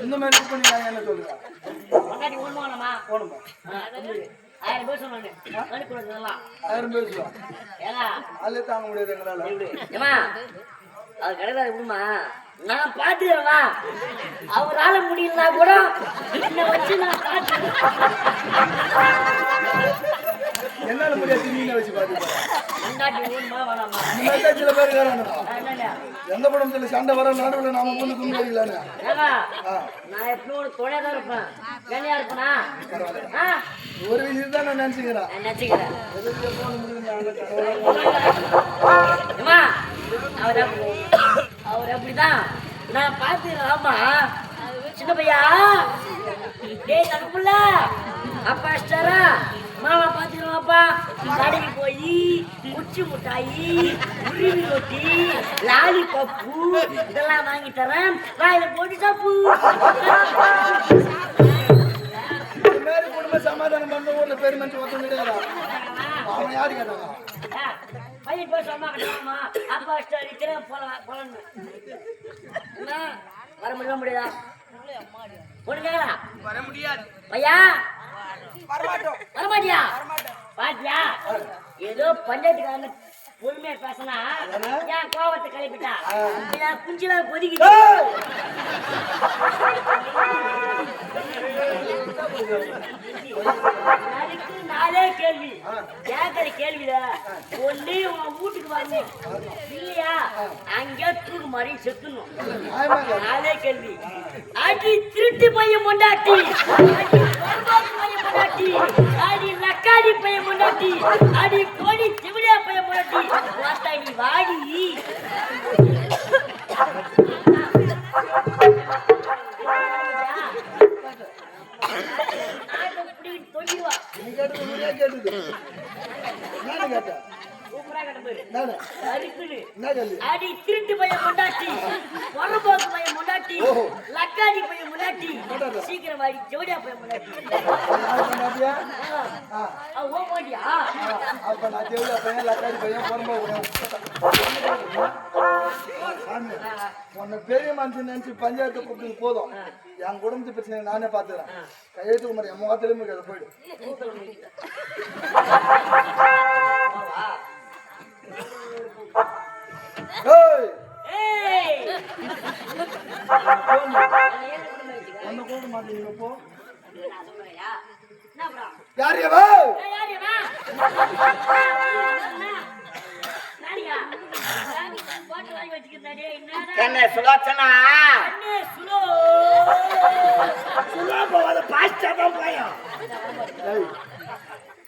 இந்த மாதிரி குப்பி என்ன சொல்லுங்க முன்னாடி ஓடுவானம்மா போடுமா 1000 பேர் சொன்னாங்க கொடுக்கலாம் 1000 பேர் சொல்லுவான் ஏன்னா அல்ல தாங்க முடியாது எங்களால ஏமா அது கிடையாது விடுமா நான் பாத்துக்கிறேன்னா அவரால முடியலனா கூட என்ன வச்சு நான் என்னால முடியாது நீங்க வச்சு பாத்துக்க முன்னாடி ஓடுமா வேணாமா இந்த மாதிரி சில பேர் இருக்காங்க என்னங்க எந்த படத்துல சண்டை வர நடுவுல நாம வந்து குண்டு அடிக்கலானே ஏங்க நான் எப்பவும் ஒரு துணையா தான் இருப்பேன் வேலையா இருப்பேனா ஒரு விஷயம் தான் நான் நினைச்சுக்கிறேன் நினைச்சுக்கிறேன் எதுக்கு போன முடியுது அவர் அப்படிதான் நான் பாத்துக்கிறேன் ஆமா சின்ன பையா டேய் தடுப்புல அப்பா ஸ்டாரா மாமா பாத்துக்கிறோம்ப்பா கடைக்கு போய் குச்சி முட்டாயி உருவி ரொட்டி லாலி பப்பு இதெல்லாம் வாங்கி தரேன் வாயில போட்டு சாப்பு இந்த மாதிரி குடும்ப சமாதானம் பண்ண ஊர்ல பெருமனுக்கு ஒருத்தம் கிடையாது அவன் யாரு கேட்டாங்க பையன் போய் சொன்னா கட்டுமா அப்பா ஸ்டார் இத்தனை போலன்னு என்ன வர முடியாதா ஒண்ணு கேட்கலாம் வர முடியாது பையா வரமாட்டோம் வரமாட்டியா பாத்தியா ஏதோ பஞ்சாயத்துக்காரன் பொறுமையா பேசினா ஏன் கோபத்தை கிளப்பிட்டா குஞ்சில கொதிக்குது நாளே கேள்வி கேட்கற கேள்வியில ஒண்ணு உன் வீட்டுக்கு வரணும் இல்லையா அங்கே தூக்கு மாதிரி செத்துணும் நாளே கேள்வி அடி திருட்டு பையன் கொண்டாட்டி பொண்டாட்டி அடி லக்காடி பையன் பொண்டாட்டி அடி கோடி சிவிலியா பையன் பொண்டாட்டி வாத்தாடி வாடி தொழிவா நீ கேட்டது முறையா கேட்டது நானு கேட்டேன் சூப்பரா கட்டப்பாரு நானு அடிக்குது என்ன கேள்வி அடி திருட்டு பையன் பொண்டாட்டி பொறம்போக்கு பையன் பொண்டாட்டி லக்காடி பையன் பொண்டாட்டி சீக்கிரம் வாடி ஜோடியா பையன் பொண்டாட்டி பண்ணாதியா ஓ போட்டியா அப்ப நான் தேவையா பையன் லக்காடி பையன் பொறம்ப சாமி உன்னை பெரிய மனுஷன் நினைச்சு பஞ்சாயத்து கூப்பிட்டு போதும் என் குடும்பத்து பிரச்சனை நானே பாத்துக்கிறேன் கையெழுத்து மாதிரி என் முகத்திலே முடியாது போயிடு ஒன்னு கூட மாட்டீங்க போ யார் எவ என்ன சுலோச்சனா சுலா போவாத பாஸ்டா தான் போயும்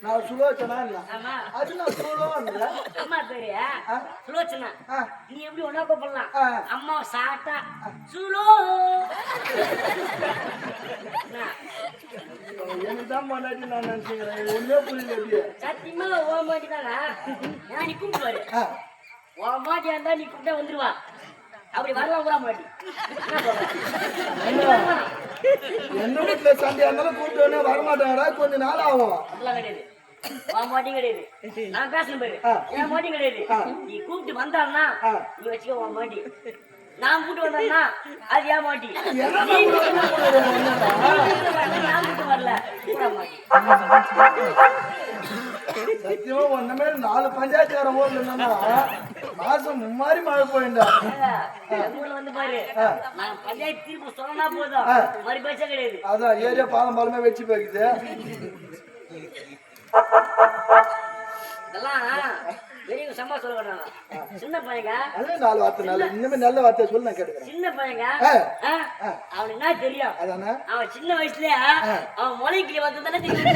நான் சுலோச்சனா இல்ல அது நான் சுலோன்னு அம்மா பேரு சுலோச்சனா நீ எப்படி ஒன்னா கூப்பிடலாம் அம்மா சாட்டா சுலோ என்னதான் முன்னாடி நான் நினைச்சுக்கிறேன் ஒன்னே புரியல சத்தியமா ஓ மாட்டி தானா நீ கூப்பிடுவாரு ஓ மாட்டியா இருந்தா நீ கூப்பிட்டா வந்துருவா அப்படி வரலாம் கூட மாட்டி எந்த வீட்டுல சண்டையா இருந்தாலும் கூப்பிட்டு வரமாட்டாங்கடா கொஞ்ச நாள் ஆகும் அப்படிலாம் கிடையாது உன் மாட்டியும் கிடையாது நான் பேசணும் பாரு என் மாட்டியும் கிடையாது நீ கூப்பிட்டு வந்தான்னா நீ வச்சுக்கோ உன் மாட்டி நான் கூப்பிட்டு வந்தேன்னா அது ஏன் மாட்டி நான் கூப்பிட்டு வரல கூட மாட்டி சத்தியமா ஒன்ன மாதிரி 4 பஞ்சாயத்துக்காரன் ஊர்ல இருந்தா மாசம் மும்மாரி மழை போயிண்டா ஊர்ல வந்து பாரு நான் பஞ்சாயத்து தீர்ப்பு சொன்னா போதும் மறு பேச்சே கிடையாது அதான் ஏரியா பாலம் பாலமே வச்சு போய்க்குது இதெல்லாம் பெரிய சம்பா சொல்ல மாட்டாங்க சின்ன பையங்க அதே 4 வார்த்தை நல்ல இன்னுமே நல்ல வார்த்தை சொல்லி நான் கேட்டுக்கிறேன் சின்ன பையங்க அவனுக்கு என்ன தெரியும் அதானே அவன் சின்ன வயசுலயே அவன் முளைக்கிளி வந்து தானே தெரியும்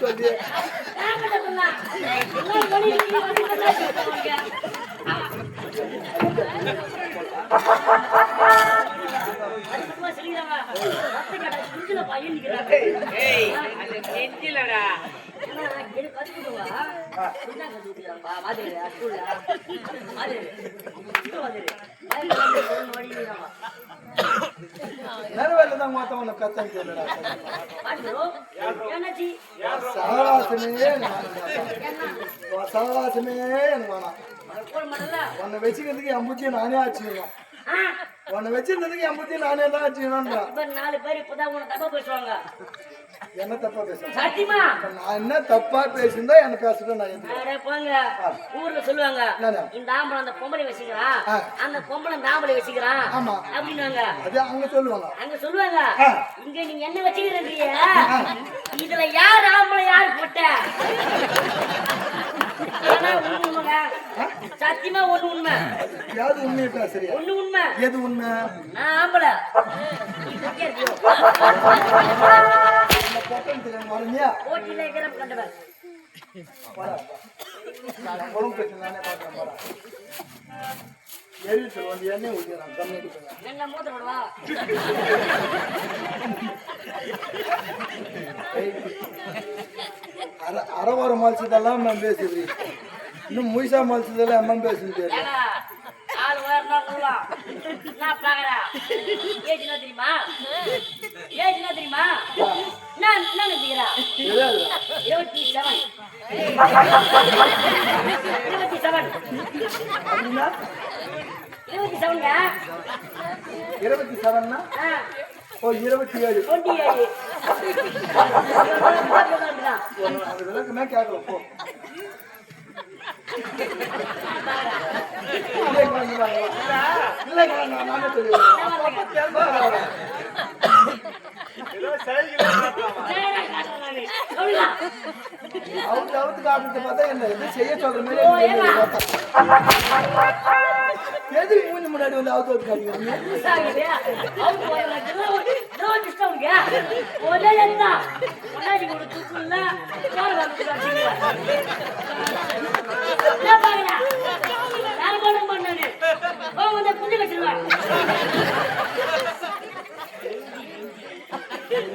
சொல்லி நான் கிட்ட சொன்னா எல்லாம் மணி நேரவேல தான் மொத்தம் கத்தம் கேளுடா சகவாசமே சகவாசமே எனக்கு வேணாம் உன்னை வச்சுக்கிறதுக்கு என் புத்தியை நானே ஆச்சுக்கணும் உன்னை வச்சிருந்ததுக்கு என் புத்தியை நானே தான் ஆச்சுக்கணும்ன்ற 4 பேர் இப்பதான் உன தப்பா பேசுவாங்க என்ன தப்பா பேசுறேன் சத்தியமா நான் என்ன தப்பா பேசியிருந்தா என்ன பேசுறேன் நான் எதுக்கு? அட போங்க ஊர்ல சொல்லுவாங்க இந்த ஆம்பளை அந்த பொம்பளை வச்சுக்கிறான் அந்த பொம்பளை அந்த ஆம்பளை வச்சுக்கிறான் ஆமா அப்படின்னாங்க அது அங்க சொல்லுவாங்க அங்க சொல்லுவாங்க இங்க நீங்க என்ன வச்சுக்கிறீங்க இதுல யார் ஆம்பளை யார் போட்ட சத்தியமா ஒண்ணு உண்மை யாரு உண்மையை பேசுறியா ஒண்ணு உண்மை எது உண்மை நான் ஆம்பளை வரலையா போட்டியில இருக்கிற கண்டவர் குழம்பு பிரச்சனை நானே பார்க்கிறேன் போறேன் எரி சொல்லுவாங்க எண்ணெய் ஊற்றிடுறான் கம்மிட்டு போங்க என்ன மூத்த போடுவா அறவார மால்சதெல்லாம் நான் பேசுறேன் இன்னும் முயசா மால்சதெல்லாம் அம்மா பேசுறது ஆள் வேறனா போலாம் நான் பாக்குறேன் ஏஜ் என்ன தெரியுமா ஏஜ் என்ன தெரியுமா நான் என்ன நினைக்கிறேன் 27 அப்படின்னா 27ங்க 27னா ஓ 27 27 அது விளக்குனா கேட்கல போ நானே அவுத்து காட்டுறது பார்த்தா என்ன எது செய்ய சொல்ற மாதிரி எது மூணு முன்னாடி வந்து அவுத்து காட்டுங்க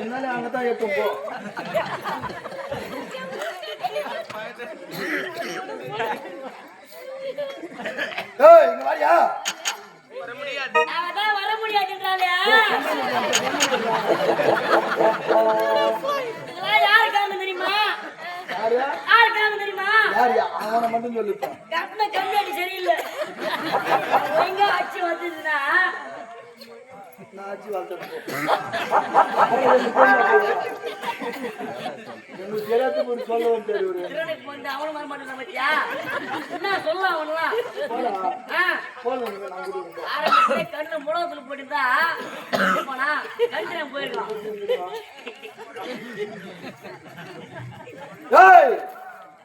என்னால அங்கதான் எட்டும் போ இங்க வாரியா வர முடியாது வர முடியாதுன்றாலே யாருக்காக தெரியுமா யாருக்காக தெரியுமா யாரியா அவனை மட்டும் சொல்லிப்பேன் கட்டின கம்மியாடி சரியில்லை எங்க ஆட்சி வந்ததுன்னா நான் ஆச்சு வாழ்த்து எங்களுக்கு எல்லாத்துக்கும் ஒரு சொல்ல வந்து திருவனைக்கு வந்து அவனும் வர மாட்டேன் பத்தியா என்ன சொல்லலாம் அவனுலாம் ஆரம்பத்திலே கண்ணு முழகத்துல போட்டுருந்தா போனா கண்ணு போயிருக்கான்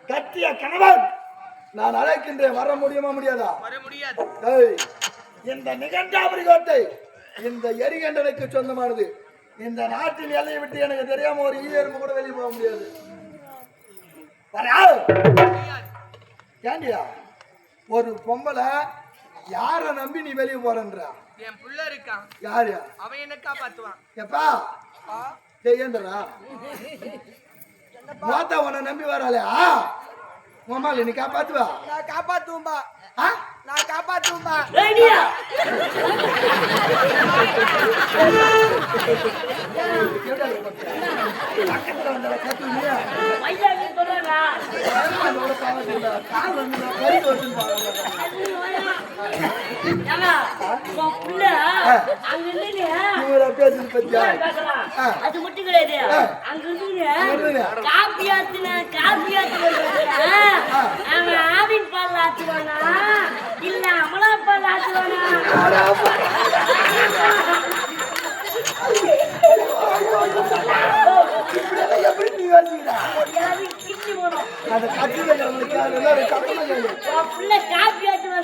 கட்டிய கணவன் நான் அழைக்கின்றேன் வர முடியுமா முடியாதா வர முடியாது இந்த நிகண்டாபுரி கோட்டை இந்த எரிகண்டனுக்கு சொந்தமானது இந்த நாட்டின் எல்லையை விட்டு எனக்கு தெரியாம ஒரு ஈயருக்கு கூட வெளியே போக முடியாது ஏண்டியா ஒரு பொம்பளை யார நம்பி நீ வெளியே போறன்றா என் புள்ள இருக்கான் யாரு அவன் என்ன காப்பாத்துவான் எப்பா ஏந்திரா மோத்த உன்னை நம்பி வராளையா மாமால நீ காப்பாத்துவா நான் காப்பாத்துவோம்பா நான் காப்பாத்துவோம்பா பக்கத்துல வந்த கத்துனியா அது மட்டும் கிடையாது அங்க அவன் ஆவின் பால் ஆச்சுவானா இல்ல அமலா பால் ஆச்சுவானா எப்படி நீ யோசிக்கிறா கிட்டி போனோம் அந்த கட்டுரை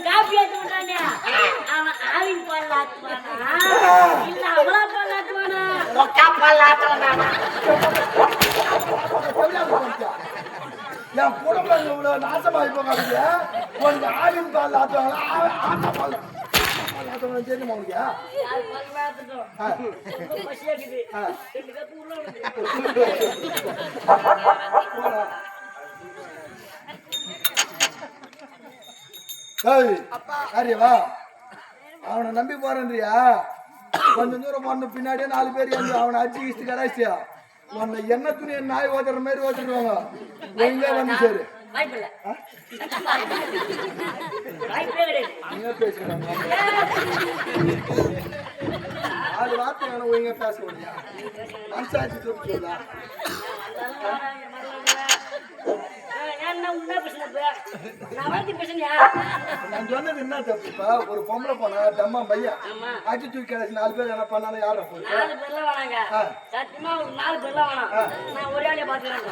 காப்பி ஆச்சுவானே அவன் ஆவின் பால் ஆச்சுவானா இல்ல அமலா பால் ஆச்சுவானா பால் ஆச்சுவானா என் குடும்பம் இவ்வளவு நாசமாகி போகாதீங்க. உனக்கு ஆவின் பால் ஆத்துவாங்களா ஆட்டா பால் ஆத்துவாங்க தெரியுமா உனக்கு? யார் பால் ஆத்தட்டும். ரொம்ப பசியா இருக்குது. 2 கப் உள்ள விடுங்க. சரி வா, அவனை நம்பி போறேன்றியா? கொஞ்சம் தூரம் போன பின்னாடியே 4 பேர் வந்து அவனை அடிச்சு கிச்சு கடாச்சியா உன்னை என்ன துணி நாய் ஓட்டுற மாதிரி ஓட்டுருவாங்க. ஒழுங்கா வந்து சரி வாய்ப்பில்லை. வாய்ப்பே கிடையாது. நீங்க பேசுறாங்க 4 வார்த்தை வேணும் ஒழுங்கா பேச முடியா? மனசாட்சி தூக்கி சொல்லா நான் சொன்னது என்ன தப்புப்பா? ஒரு பொம்பளை போனா தம்மா பையன் அடி தூக்கி கிடச்சி 4 பேர் என்ன பண்ணாலும் யார போய் 4 பேர்லாம் வேணாங்க. சத்தியமா ஒரு 4 பேர்லாம் வேணாம். நான் ஒரே ஆளே பாத்துக்கிறேன்.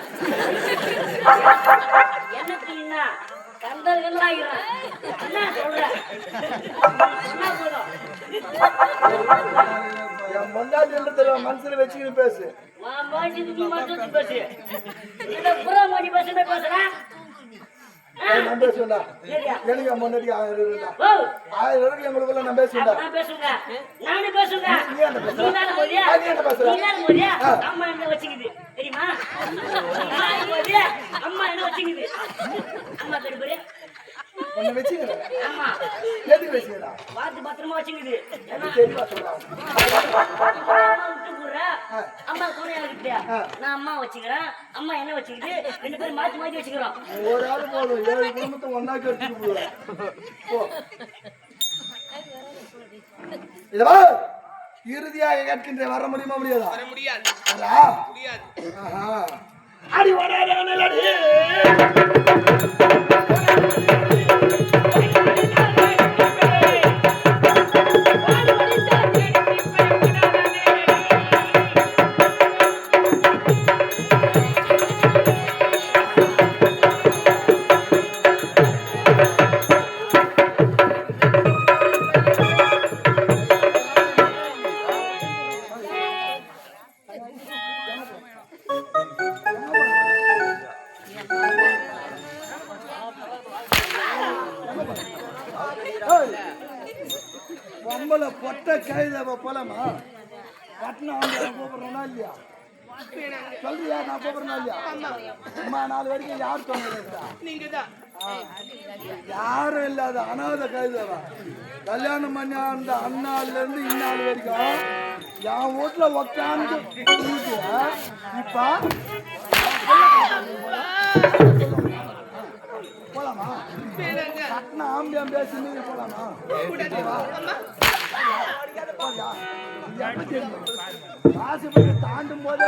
என்ன தெரியுமா கந்தர்கள் ஆகிறேன். என்ன சொல்றேன் என்ன போதும் என் பொண்டாட்டி என்று தெரியும் மனசுல வச்சுக்கிட்டு பேசு. நான் பேசுவேன்டா. எனக்கு என் பொண்டாட்டி 1000 இருந்தா 1000 எங்களுக்குள்ள நான் பேசுவேன்டா. அம்மா என்ன வச்சுக்குது தெரியுமா? அம்மா என்ன வச்சுக்குது? அம்மா பெரிய உன்னை வச்சுக்கிறேன். ஆமா எதுக்கு வச்சுக்கிறா? பார்த்து பத்திரமா வச்சுக்குது. தெளிவா சொல்றான். அம்மா துணையா இருக்கு. நான் அம்மா வச்சுக்கிறேன், அம்மா என்ன வச்சுக்கிது. 2 பேரும் மாத்தி மாத்தி வச்சுக்கிறோம். ஒரு ஆள் போதும் 7 குடும்பத்தை ஒன்னா கட்டிட்டு போடுவேன். இதோ இறுதியாக கேட்கின்ற வர முடியுமா முடியாதா? வர முடியாது. முடியாது. அடி வராதே பொம்பளை பொட்டை கைதவ போலமா பட்டினம் வந்து கூப்பிடுறேன்னா இல்லையா? சொல்றியா? நான் கூப்பிடுறேன்னா இல்லையா? அம்மா 4 வரைக்கும் யார் சொன்னதா? நீங்கதான். யாரும் இல்லாத அனாத கைதவா கல்யாணம் பண்ணி அந்த அண்ணால இருந்து இந்நாள் வரைக்கும் என் வீட்டுல உட்காந்து இப்ப போலாமா? பட்டினம் ஆம்பியம் பேசி நீங்க போலாமா? காசுபடி தாண்டும் போதே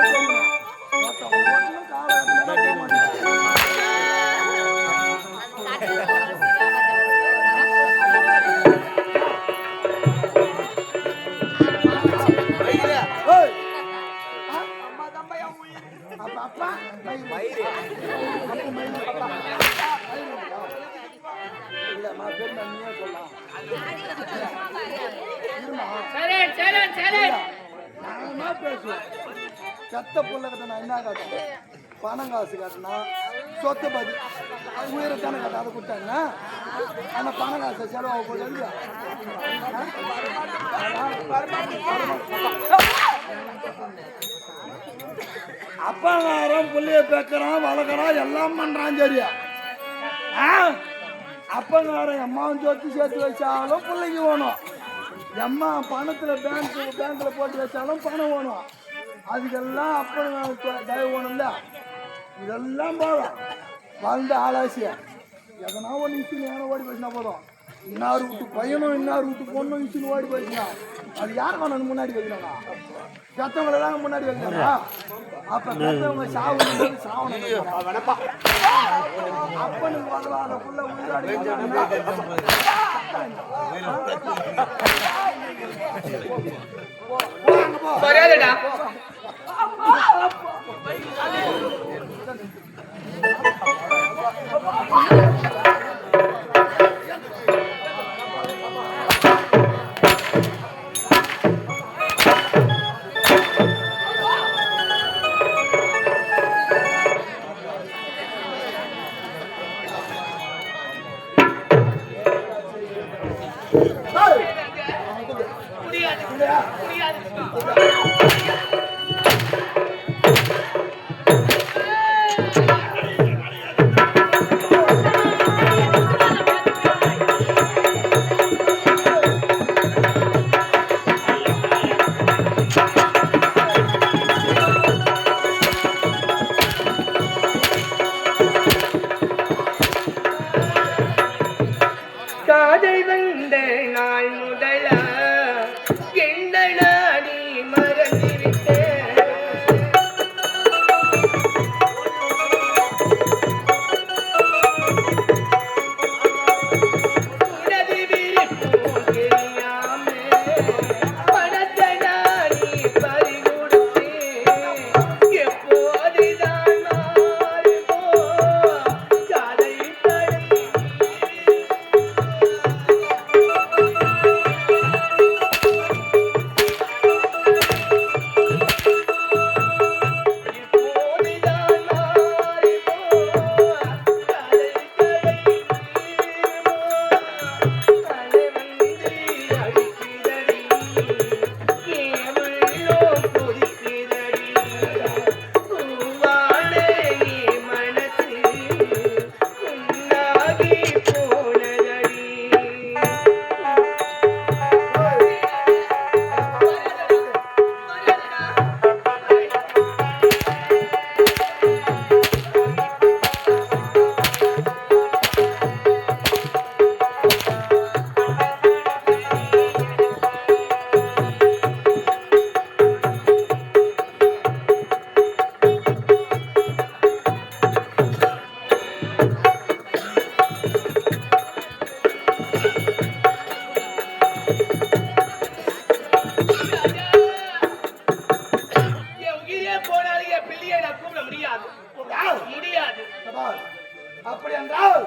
சத்த புள்ள கட்டணும் என்ன காட்டும்? பணம் காசு காட்டினா சொத்து பதி உயிரத்தானே காட்டும். அதை கொடுத்தாங்கன்னா அந்த பணம் காசை செலவாக போது அப்பங்காரம் புள்ளைய பேக்கிறான் வளர்க்குறான் எல்லாம் பண்றான். சரியா? அப்பங்காரம் அம்மாவும் சொத்து சேர்த்து வச்சாலும் பிள்ளைக்கு வேணும். எம்மா பணத்துல பேங்க்ல போட்டு வச்சாலும் பணம் வேணும். அதுக்கெல்லாம் அப்ப தயவு வேணும்ல. இதெல்லாம் போதும் வளர்ந்து ஆளாசிய எதனா ஒன்று இன்சுன்னு ஏன்னா ஓடி போச்சுனா போதும். இன்னார் வீட்டு பையனும் இன்னார் வீட்டு பொண்ணும் இன்சுன்னு ஓடி போச்சுனா அது யார் வேணும் முன்னாடி வைக்கிறாங்க? பெத்தவங்களை தாங்க முன்னாடி வைக்கிறாங்க. அப்ப பெத்தவங்க சாவணும் சாவணும் அப்பனுக்கு வரலாத புள்ள உயிராடி வராதடா. காதல் வந்த நாள் முதல என்ன நாடி மறந்துவிட்டேன். உனது விருப்பம் தெரியாம பணத்தை நாடி பறிகொடுத்தேன். எப்போதுதான் மாறுமோ காதல் தடை. சபாஷ். அப்படி என்றால்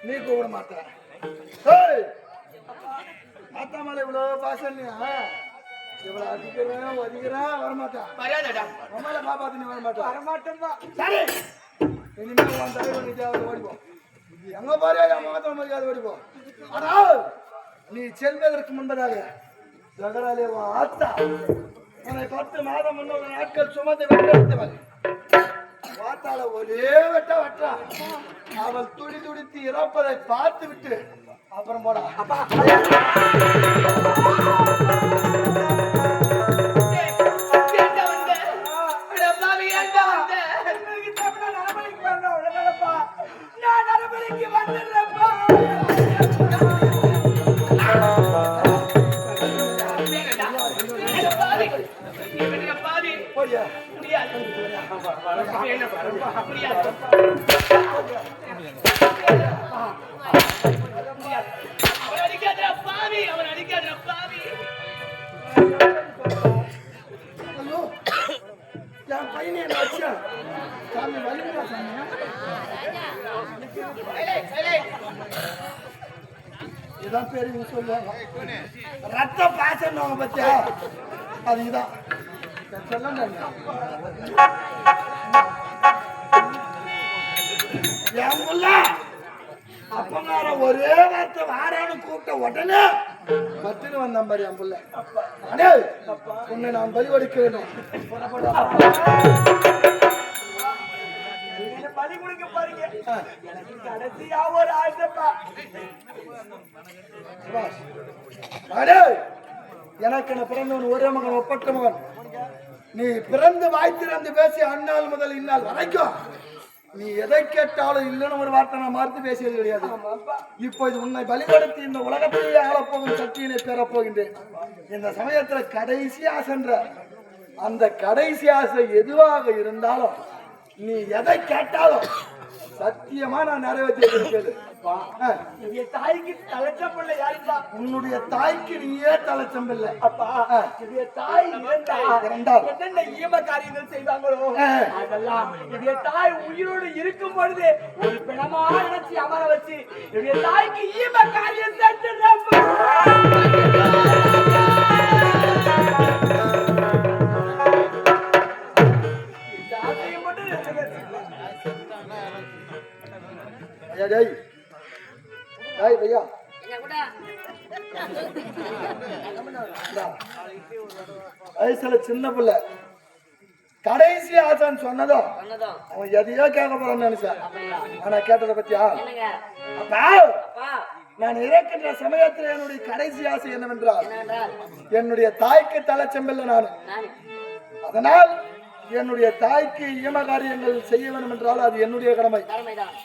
நீ கூட மாட்டேன். ஆத்தாமலை இவ்வளவு பாசன்யா இவ்வளவு அடிக்கிறேன் ஒதிக்கிறேன் வரமாட்டான். நம்மள காப்பாத்து நீ வரமாட்டான். வரமாட்டேன் தான். சரி இனிமேல் உன் தலைவர் நிதியாவது ஓடிப்போம். எங்க பாரு என் முகத்துல மரியாதை ஓடிப்போம். ஆனால் நீ செல்வதற்கு முன்பதாக ஜகராலே உன் ஆத்தா உன்னை 10 மாதம் முன்னோட நாட்கள் சுமந்து வெட்டெடுத்தவள் வாத்தால ஒரே வெட்டா அவள் துடி துடித்து இறப்பதை பார்த்து விட்டு அப்புறம் போடா. என் பையனை சாமி வலிமையா சாமி இதான் பெரிய சொல்லுவாங்க. ரத்த பாசம் பத்தியா அதுதான் சொல்ல என் புள்ள அப்பங்கார ஒரே வார்த்தை வாரான்னு கூப்பிட்ட உடனே பத்துன்னு வந்த மாதிரி என் புள்ள அடே உன்னை நான் பலிவடிக்க வேண்டும். பலி கொடுக்க பாருங்க எனக்கு கடைசியா ஒரு ஆசைப்பா. அடே எனக்கு என்ன பிறந்தவன் ஒரே மகன் ஒப்பற்ற மகன். நீ பிறந்து வாய் திறந்து பேசி அந்நாள் முதல் இந்நாள் வரைக்கும் நீ எதை கேட்டாலும் இல்லைன்னு ஒரு வார்த்தை நான் மறுத்து பேசியது கிடையாது. இப்போ இது உன்னை பலிபடுத்தி இந்த உலகத்திலேயே ஆளப்போகும் சக்தியினை பெறப்போகின்றேன். இந்த சமயத்துல கடைசி ஆசைன்ற அந்த கடைசி ஆசை எதுவாக இருந்தாலும் நீ எதை கேட்டாலும் சத்தியமா நான் நிறைவேற்றி தாய்க்கு தலைச்சம் பிள்ளை யாருப்பா? உன்னுடைய தாய்க்கு நீயே தலைச்சம் பிள்ளை. அப்பா இது தாய் என்னென்ன ஈம காரியங்கள் செய்வாங்களோ அதெல்லாம் என்னுடைய தாய் உயிரோடு இருக்கும் பொழுது ஒரு பிணமா நினைச்சு அமர வச்சு என்னுடைய தாய்க்கு ஈம காரியம் भैया ऐसा சின்ன பிள்ளை கடைசி ஆசான்னு சொன்னதும் சொன்னதும் அவன் எதையோ கேட்க போறான்னு நினைச்சான். அப்படியா ஆனா கேட்டதை பத்தியா என்னங்க அப்பா அப்பா நான் இறக்கின்ற சமயத்தில் என்னுடைய கடைசி ஆசை என்னவென்றால் என்னவென்றால் என்னுடைய தாய்க்கு தலைச்செம்பில்ல நான் நான் அதனால் என்னுடைய தாய்க்கு ஈம காரியங்கள் செய்ய வேண்டும் என்றால் அது என்னுடைய கடமை. கடமைதான்.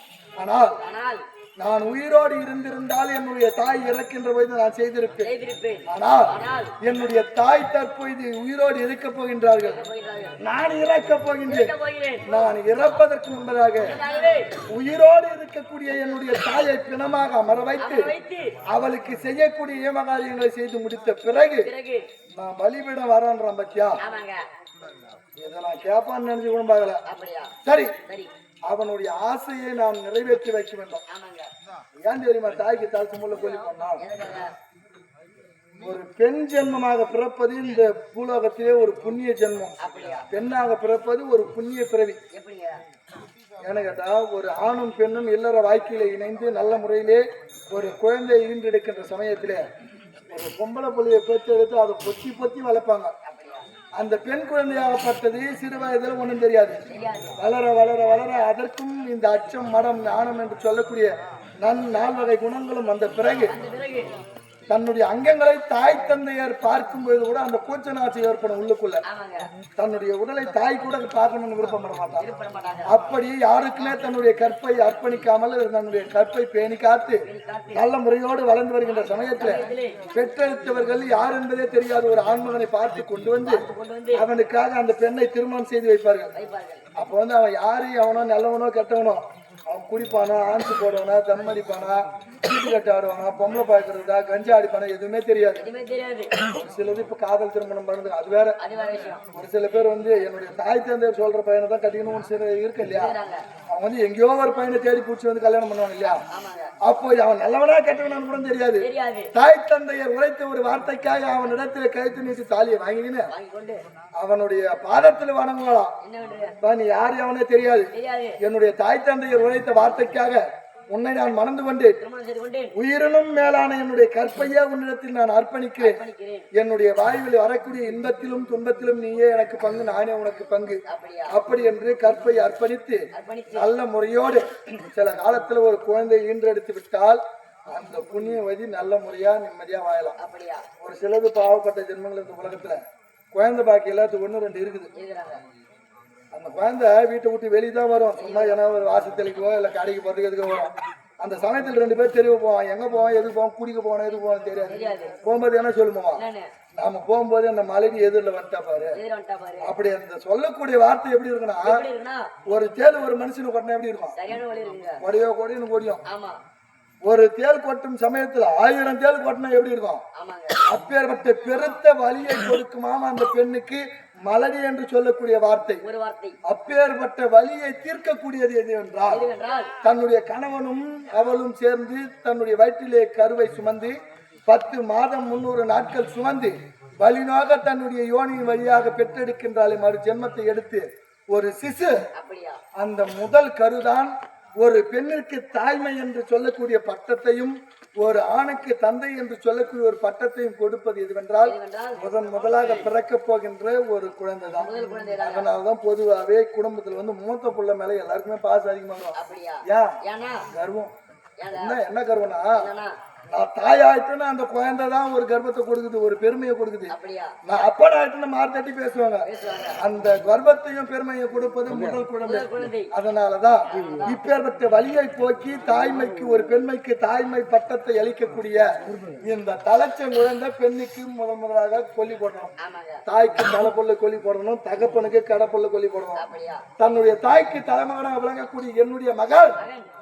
ஆனால் ஆனால் நான் உயிரோடு இருந்திருந்தால் என்னுடைய தாய் இறக்கின்ற போது நான் செய்திருப்பேன். செய்திருப்பேன். ஆனால் ஆனால் என்னுடைய தாய் தற்போது உயிரோடு இருக்க போகின்றார்கள். போகிறார்கள். நான் இறக்கப் போகின்றேன். போகிறேன். நான் இறப்பதற்கு முன்பதாக இதனாகவே உயிரோடு இருக்கக்கூடிய என்னுடைய தாயை பிணமாக அமர வைத்து வைத்து அவளுக்கு செய்யக்கூடிய ஏமகாரியங்களை செய்து முடித்த பிறகு பிறகு நான் பலிபீடம் வரேன்றான் பத்தியா. ஆமாங்க இதை நான் கேட்பான்னு நினைச்சு கூட பார்க்கல. அப்படியா சரி சரி அவனுடைய ஆசையை நான் நிறைவேற்றி வைக்க வேண்டும். ஆமாங்க ஏன் தெரியுமா தாய்க்கு தாழ்த்து முள்ள கோழி பண்ணால் எதுக்காக ஒரு பெண் ஜென்மமாக பிறப்பது இந்த பூலோகத்திலே ஒரு புண்ணிய ஜென்மம். அப்படியா பெண்ணாக பிறப்பது ஒரு புண்ணிய பிறவி. எப்படிங்க ஏன்னு கேட்டா ஒரு ஆணும் பெண்ணும் இல்லற வாழ்க்கையில இணைந்து நல்ல முறையிலே ஒரு குழந்தை ஈன்றெடுக்கின்ற சமயத்திலே ஒரு பொம்பளை புள்ளையை பெற்றெடுத்து அதை பொத்தி பொத்தி வளர்ப்பாங்க. அந்த பெண் குழந்தையாகப்பட்டது சிறு வயதில் ஒன்றும் தெரியாது. வளர வளர வளர அதற்கும் இந்த அச்சம் மடம் ஞானம் என்று சொல்லக்கூடிய நால்வகை குணங்களும் வந்த பிறகு பிறகு தன்னுடைய அங்கங்களை தாய் தந்தையர் பார்க்கும்போது கூட அந்த கூச்சநாட்சி ஏற்படும் உள்ளுக்குள்ள. ஆமாங்க தன்னுடைய உடலை தாய் கூட பார்க்கணும்னு விருப்பப்பட மாட்டார். விருப்பப்பட மாட்டாங்க. அப்படி யாருக்குமே தன்னுடைய கற்பை அர்ப்பணிக்காமல் தன்னுடைய கற்பை பேணி காத்து நல்ல முறையோடு வளர்ந்து வருகின்ற சமயத்தில் பெற்றெடுத்தவர்கள் யார் என்பதே தெரியாத ஒரு ஆண்மகனை பார்த்து கொண்டு வந்து அவனுக்காக அந்த பெண்ணை திருமணம் செய்து வைப்பார்கள். வைப்பார்கள். அப்ப வந்து அவன் யாரு அவனோ நல்லவனோ கெட்டவனோ அவன் குடிப்பானா ஆன்சு போடுவானா தம் அடிப்பானா சீட்டு கட்டு ஆடுவானா பொம்பளை பார்க்கறதா கஞ்சா அடிப்பானா எதுவுமே தெரியாது. எதுவுமே தெரியாது. ஒரு சிலது இப்ப காதல் திருமணம் பண்ணது அது வேற. அது வேற விஷயம். ஒரு சில பேர் வந்து என்னுடைய தாய் தந்தையர் சொல்ற பையனை தான் கட்டிக்கணும்னு சில இருக்கு இல்லையா. அவன் வந்து எங்கேயோ ஒரு பையனை தேடி பிடிச்சி வந்து கல்யாணம் பண்ணுவாங்க இல்லையா. ஆமாங்க அப்போ அவன் நல்லவனா கெட்டவனான்னு கூட தெரியாது. தெரியாது. தாய் தந்தையர் உரைத்த ஒரு வார்த்தைக்காக அவன் இடத்துல கழுத்து நீட்டு தாலியை வாங்கினு வாங்கி கொண்டு அவனுடைய பாதத்தில் வணங்குவாளாம். என்ன பண்றது நீ யாரு அவனே தெரியாது. தெரியாது. என்னுடைய தாய் தந்தையர் உரைத்த வார்த்தைக்காக உன்னை நான் மணந்து கொண்டேன். திருமணம் செய்து கொண்டேன். உயிரினும் மேலான என்னுடைய கற்பையே உன்னிடத்தில் நான் அர்ப்பணிக்கிறேன். பண்ணிக்கிறேன். என்னுடைய வாழ்வில் வரக்கூடிய இன்பத்திலும் துன்பத்திலும் நீயே எனக்கு பங்கு நானே உனக்கு பங்கு. அப்படியா அப்படி என்று கற்பை அர்ப்பணித்து அர்ப்பணித்து நல்ல முறையோடு சில காலத்துல ஒரு குழந்தை ஈன்றெடுத்து விட்டால் அந்த புண்ணியவதி நல்ல முறையா நிம்மதியா வாழலாம். அப்படியா ஒரு சிலது பாவப்பட்ட ஜென்மங்கள் இந்த உலகத்துல குழந்தை பாக்கி எல்லாத்துக்கும் 1 2 இருக்குது. இருக்கிறாங்க. அந்த குழந்தை வீட்டை விட்டு வெளியே தான் வரும். சும்மா ஏன்னா ஒரு வாசத்தலிக்கோ இல்லை கடைக்கு போறதுக்கு எதுக்கு வரும். அந்த சமயத்தில் 2 பேர் தெருவு போவான். எங்க போவான் எதுக்கு போவான் குடிக்க போவான் எதுக்கு போவான்னு தெரியாது. போகும்போது என்ன சொல்லுவோம் என்னன்னு நாம போகும்போது அந்த மலைக்கு எதிரில் வந்துட்டா பாரு. எதிர வந்துட்டா பாரு. அப்படி அந்த சொல்லக்கூடிய வார்த்தை எப்படி இருக்குன்னா எப்படி இருக்குன்னா ஒரு தேல் ஒரு மனுஷனுக்கு கொட்டினா எப்படி இருக்கும். சரியான வழி இருக்குங்க. கொடையோ கொடியும் கொடியும். ஆமா ஒரு தேல் கொட்டும் சமயத்துல 1000 தேல் கொட்டினா எப்படி இருக்கும். ஆமாங்க அப்பேற்பட்ட பெருத்த வலியை கொடுக்குமாம் அந்த பெண்ணுக்கு மலடி என்று சொல்லக்கூடிய வார்த்தை. ஒரு வார்த்தை. அப்பேற்பட்ட வலியை தீர்க்கக்கூடியது எது என்றால் எதுவென்றால் தன்னுடைய கணவனும் அவளும் சேர்ந்து தன்னுடைய வயிற்றிலே கருவை சுமந்து 10 மாதம் 300 நாட்கள் சுமந்து வலினாக தன்னுடைய யோனியின் வழியாக பெற்றெடுக்கின்றாலே மறு ஜென்மத்தை எடுத்து ஒரு சிசு. அப்படியா அந்த முதல் கருதான் ஒரு பெண்ணிற்கு தாய்மை என்று சொல்லக்கூடிய பட்டத்தையும் ஒரு ஆணுக்கு தந்தை என்று சொல்லக்கூடிய ஒரு பட்டத்தையும் கொடுப்பது எதுவென்றால் முதலாக பிறக்க போகின்ற ஒரு குழந்தை தான். முதல் குழந்தைதான். அதனாலதான் பொதுவாகவே குடும்பத்துல வந்து மூத்த புள்ள மேல எல்லாருக்குமே பாசம் அதிகமாகும். அப்படியா ஏன் ஏன்னா கர்வம். ஏன்னா என்ன கர்வம்னா என்னன்னா நான் தாயாயிட்டுன்னு அந்த குழந்தை தான் ஒரு கர்ப்பத்தை கொடுக்குது ஒரு பெருமையை கொடுக்குது. அப்படியா நான் அப்பனாயிட்டுன்னு மார்த்தட்டி பேசுவாங்க. பேசுவாங்க. அந்த கர்ப்பத்தையும் பெருமையை கொடுப்பது முதல் குழந்தை. குழந்தை. அதனாலதான் இப்பேற்பட்ட வலியை போக்கி தாய்மைக்கு ஒரு பெண்மைக்கு தாய்மை பட்டத்தை அளிக்கக்கூடிய இந்த தலைச்சம் குழந்தை பெண்ணுக்கு முதலாக கொல்லி போடணும். ஆமாங்க தாய்க்கு தலைப்புள்ள கொல்லி போடணும். தகப்பனுக்கு கடப்புள்ள கொல்லி போடணும். அப்படியா தன்னுடைய தாய்க்கு தலைமகனாக விளங்கக்கூடிய என்னுடைய மகள்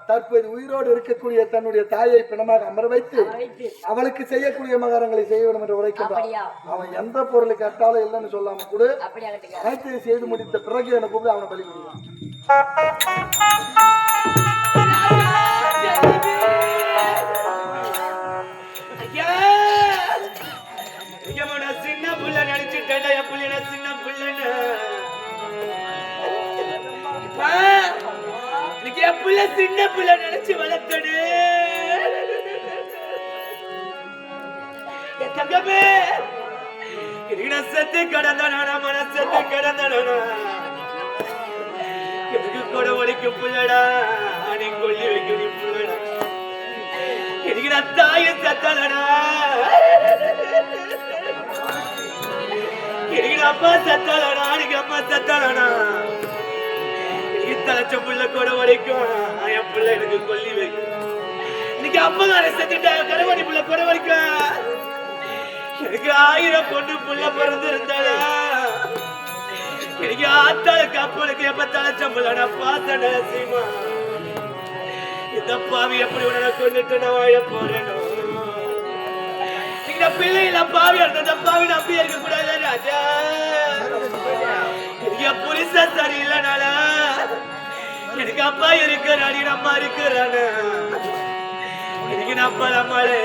தற்போது உயிரோடு இருக்கக்கூடிய தன்னுடைய தாயை பிணமாக அமர வைத்து வைத்து அவளுக்கு செய்யக்கூடிய மகாரங்களை செய்ய வேண்டும் என்று உரைக்கின்றான். அப்படியா அவன் எந்த பொருளை கட்டாலும் இல்லைன்னு சொல்லாம கூட அப்படியா கட்டுங்க அனைத்தையும் செய்து முடித்த பிறகு எனக்கு கூப்பிட்டு அவனை பலி கொடுக்கலாம். சின்ன புள்ள நினைச்சுட்டா என் புள்ள சின்ன புள்ளன்னு என் புள்ள சின்ன புள்ள நினைச்சு வளர்த்தடு என் தங்கமே மனசத்து கடந்த மனசத்து கடந்த எனக்கு கூட வரைக்கும் புள்ளடா நீ கொல்லி வைக்க நீ புள்ளடா எனக்கு நான் தாயும் சத்தலடா எனக்கு அப்பா சத்தலடா எனக்கு அம்மா சத்தலடா எனக்கு தலைச்ச புள்ள கூட வரைக்கும் என் புள்ள எனக்கு கொல்லி வைக்கும் இன்னைக்கு அப்பகார செத்துட்டா கருவாடி புள்ள கூட வரைக்கும் எனக்கு 1000 பொண்ணு புள்ள பிறந்து இருந்தாடா எனக்கு ஆத்தாள கப்பலுக்கு எப்ப தலைச்சம்பளடா பாத்தட சீமா இந்த பாவி எப்படி உடனே கொண்டுட்டு நான் வாழ போறேனோ இந்த பிள்ளையில பாவி அந்த பாவி நம்பி இருக்க கூடாது ராஜா எனக்கு புரிசா சரியில்லைனால எனக்கு அப்பா இருக்கிறாடி அம்மா இருக்கிறான எனக்கு அப்பா நம்மளே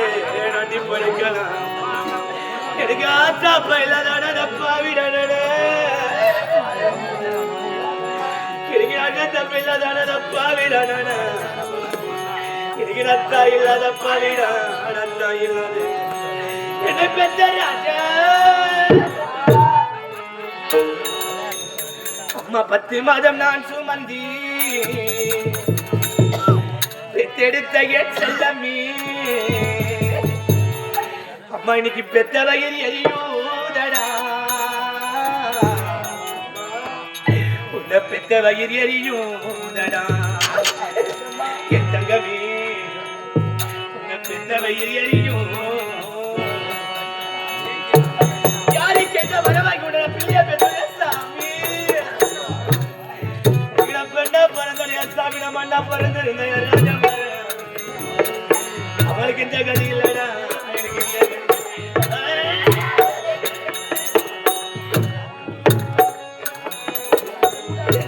நன்றி படிக்கலாம் எனக்கு ஆத்தா பயிலாதான பாவிடான எனக்கு அண்ணன் தம்பி இல்லாதான பாவிடான எனக்கு நத்தா இல்லாத பாவிடா நத்தா இல்லாத என்னை பெற்ற ராஜா அம்மா 10 மாதம் நான் சுமந்தி பெத்தெடுத்த என் செல்லம்மி அம்மா இன்னைக்கு பெத்த வயிறு எரியூதடா உன்னை பெத்த வயிறு எரியூதடா என் தங்கமே உன்னை பெத்த வயிறு எரியும் யாரு கேட்ட வரவாங்கி உடனே பிள்ளைய பெற்ற சாமி பெண்ணா பிறந்த சாமி நம்ம அண்ணா பிறந்திருந்தேன் அவளுக்கு இந்த கதி இல்லடா எனக்கு இந்த கதி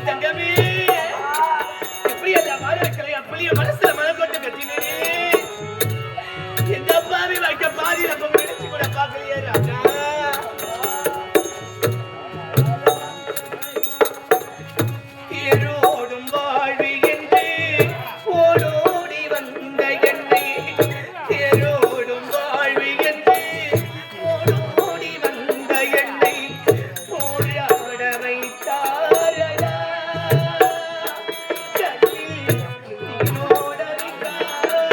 தங்கமே எப்படி எல்லாம் வாழ வைக்கல அப்படியே மனசுல மனம் கொண்டு கட்டினே எந்த பாவி வைக்க பாதியில நினைச்சு கூட பார்க்கலையே ராஜா ஏரோடும் வாழ்வி என்று ஓடோடி வந்த என்னை ஏரோடும் வாழ்வி என்று ஓடோடி வந்த என்னை ஓடாவிட வைத்தாரடா கண்ணில் நீரோட வைத்தாரடா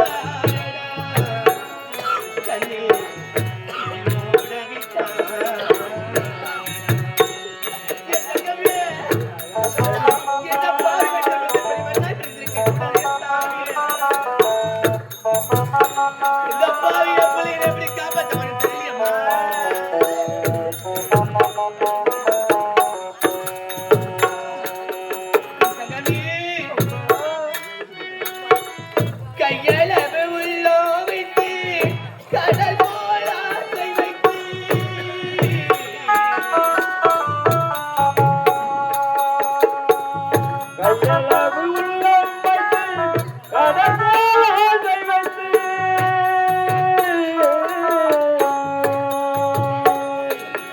கண்ணில் நீரோட வைத்தாரடா கையளவு உள்ளோ வைத்து கடல் போல் ஆசை வைத்து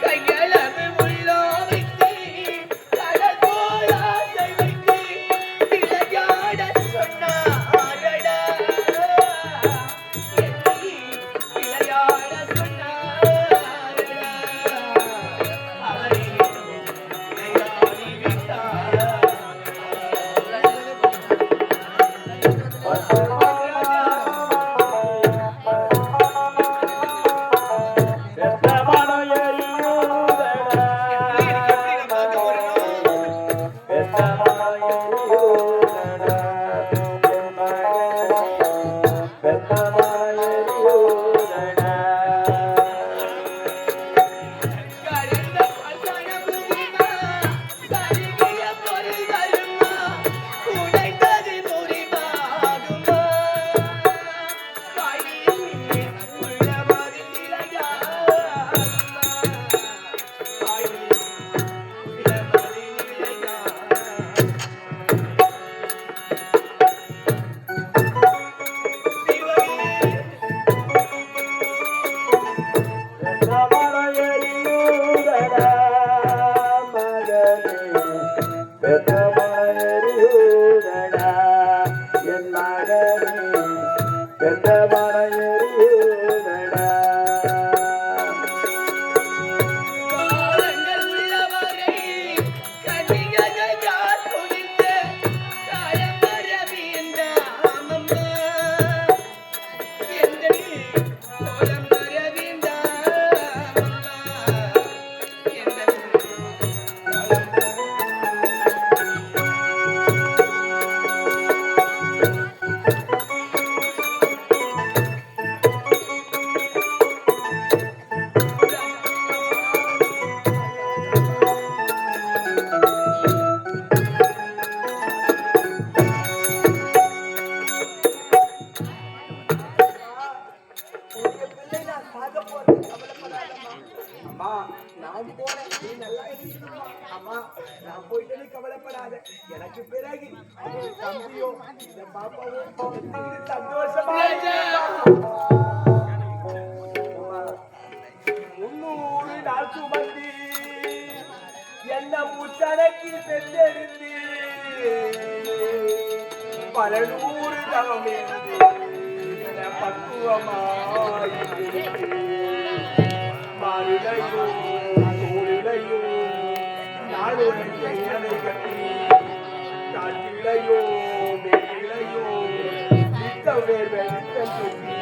கையளவு உள்ளோ வைத்து கடல் போல் ஆசை வைத்து விளையாட சொன்னாரடா என்னை விளையாட சொன்னாரடா அவரை விளையாடி விட்டார் கரந்த பசன புரிமா கருகிய பொருள் வருமா உடைத்தது முறிவாகுமா பாடியில் உள்ளவாறு நிலையாகுமா பாடியில் உள்ளவாறு காலங்கள் உள்ளவரை கனிகள் யார் துணிந்து தம்பியோ இந்த பாப்பாவோ சந்தோஷமா ராஜா. 300 நாள் சுமந்து என்ன முத்தடக்கி சென்றெடுத்து பல நூறு தவம் இருந்து என பக்குவமாயிருந்து மாறுடையோ தோளுடையோ நாடுடைய இணை கட்டி காட்டிலையோ மேலையோ நித்தம் வேர்வெடுத்த சொல்லி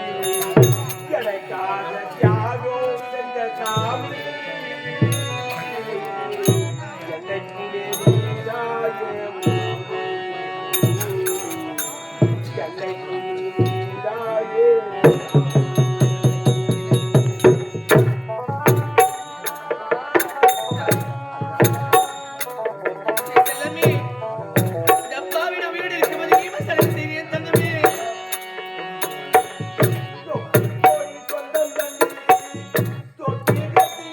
கிடைக்காத தியாகம் செஞ்ச சாமி என்னைக்குமே நீதாயே என்னைக்குமே நீதாயே செல்லமே, இந்த அப்பாவிட வீடு இருக்கும்போது நீ மசாலம் செய்கிறேன் தங்கமே. போய் சொந்தம் தந்து தொட்டி கட்டி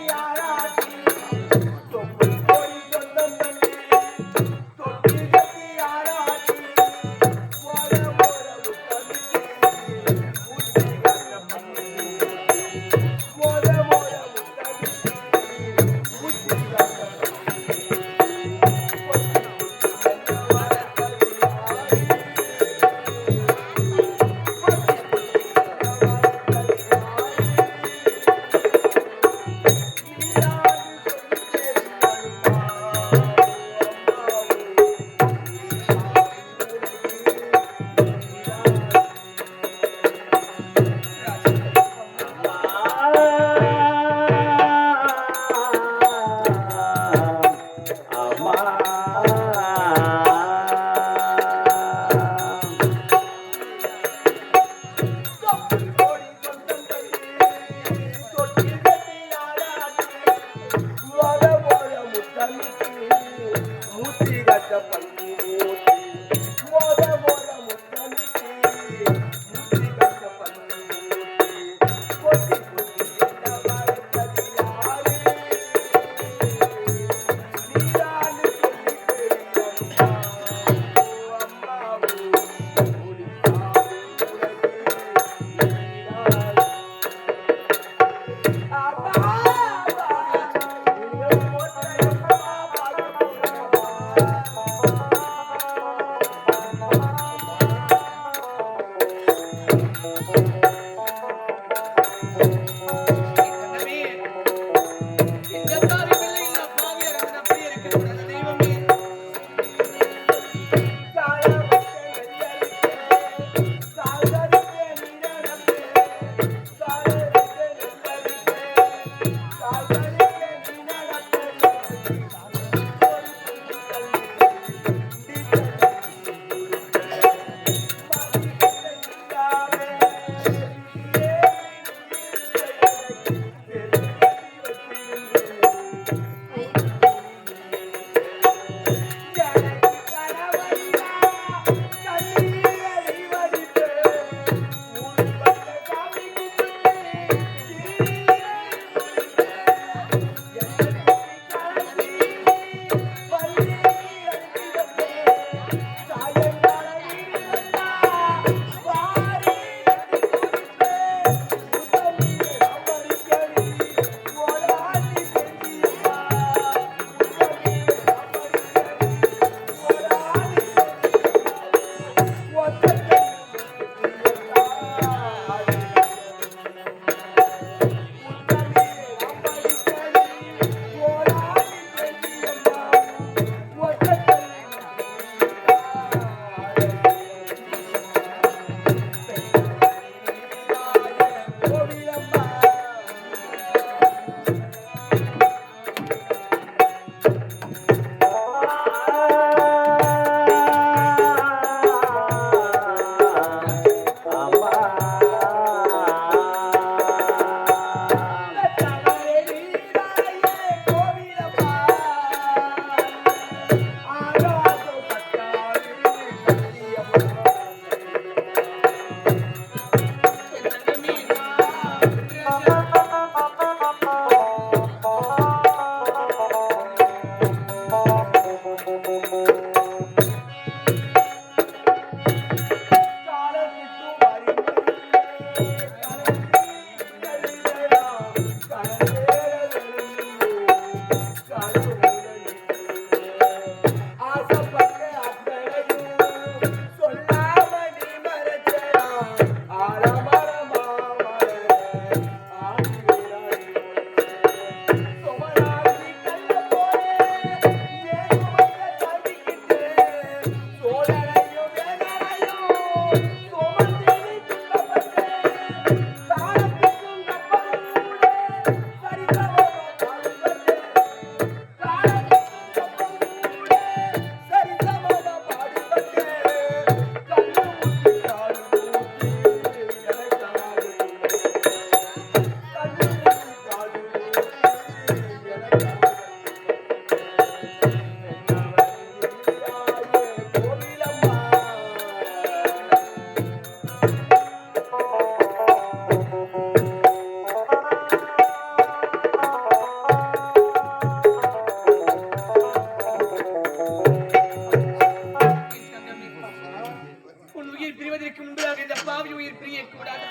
உயிர் பிரிவதற்கு முன்பதாக இந்த பாவி உயிர் பிரியக்கூடாது.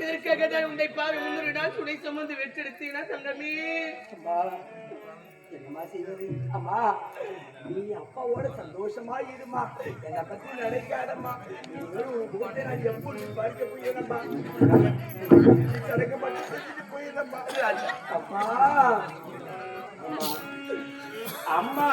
இதற்காக தான் உன்னை பாவி 300 நாள் துணை சுமந்து வெற்றெடுத்தீனா தங்கமே. என்னம்மா செய்வது? அம்மா நீ அப்பாவோட சந்தோஷமா இருமா, என்னை பத்தி நினைக்காதம்மா. நீ நான் எப்படி படிக்க போயிடமா, கிடைக்க மாட்டேன் போயிடமா. அப்பா அம்மா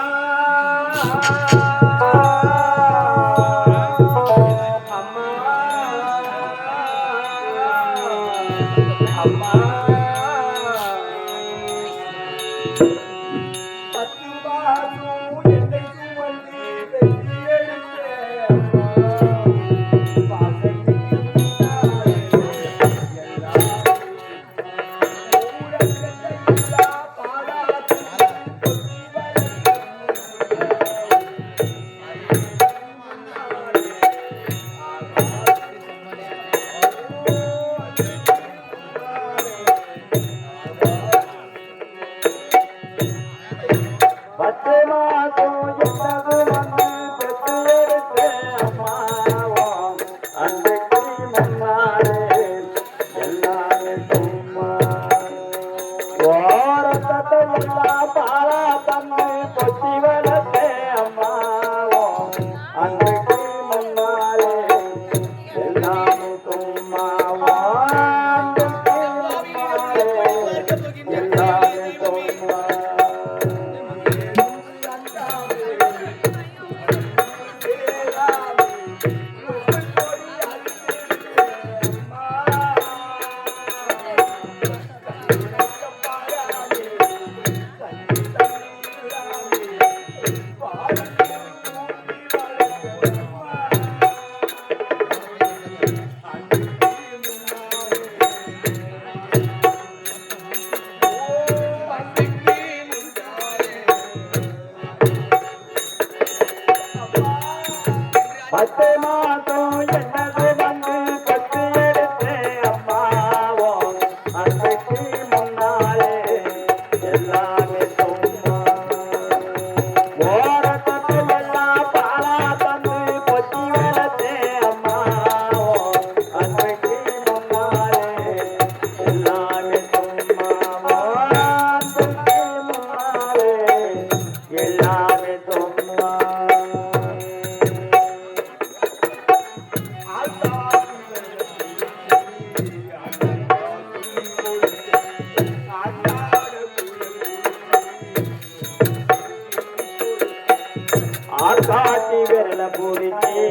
ஆட்டாட்டி விரல பிடிச்சி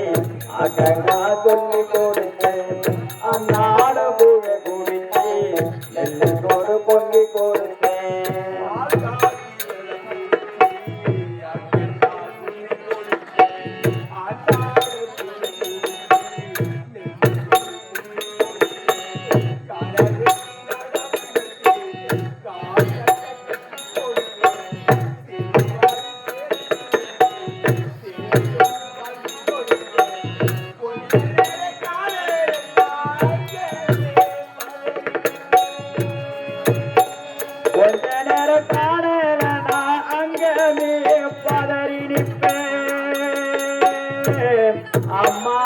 அக்கா சொல்லி கொடுத்து அந்நாட பூழ குடிச்சி நெல்லோடு பொங்கி கொடுத்தேன். கொஞ்ச நேரம் காணல நான் அங்கமே பதறி நிற்பேன். அம்மா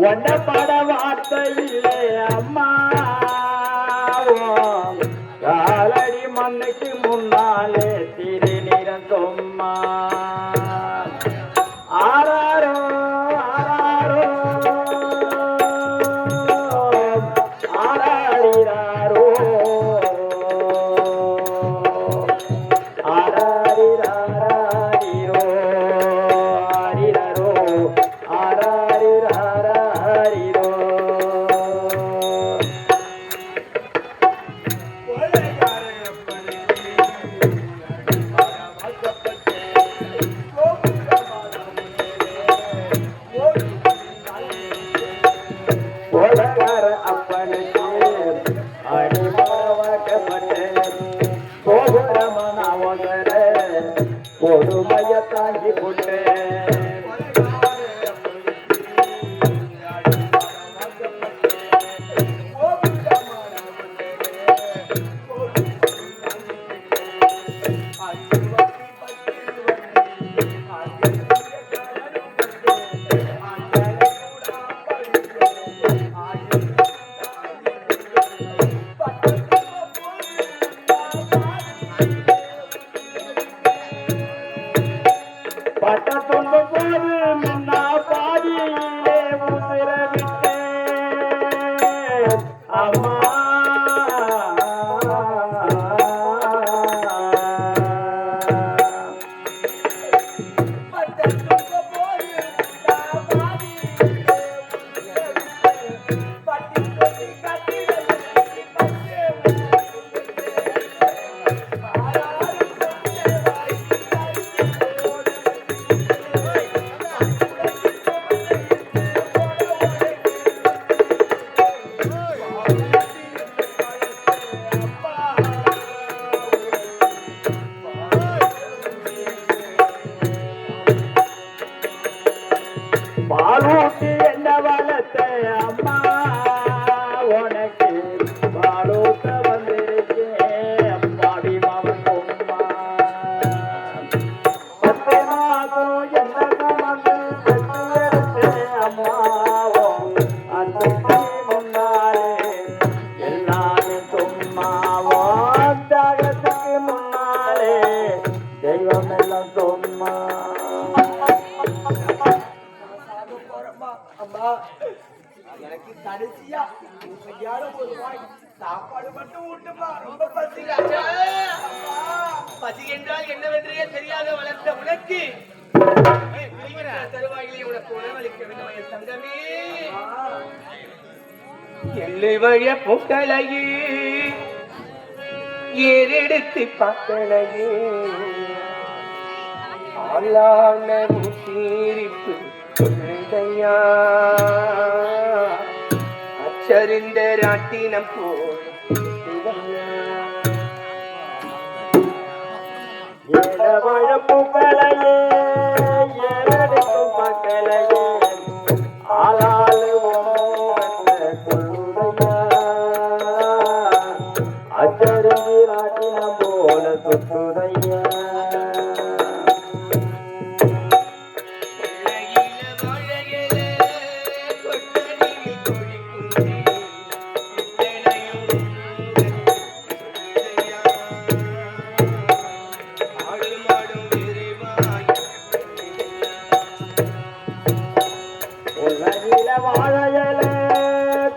ஒன்ன பட வார்த்தை இல்லை அம்மா, காலடி மண்ணுக்கு முன்னாலே திரு நிறந்தோம்மா. ஆராரோ ஆராரோ ஆராரிராரோ ஆராரிராரோ ஆரிரரோ ஆராரிராரோ. அப்பா எனக்கு கடைசியா கையால ஒரு வாய் சாப்பாடு மட்டும் ஊட்டுமா ரொம்ப பசி பசி என்றால் என்னவென்றே தெரியாத வளர்த்த உனக்கு தருவாயிலே உனக்கு உணவளிக்க வேண்டும் என் தங்கமே. எல்லை வழிய பொட்டலையே ஏறெடுத்து பார்க்கலையே ஆளான தீரிப்பு சொல்லுதையா அச்சரிந்த ராட்டினம் போல் பூக்களையே ஏறெடுக்கும் மக்களையே ஆளாளு சொல்லுதையா அச்சருந்தி ராட்டினம் போல தொட்டுதையா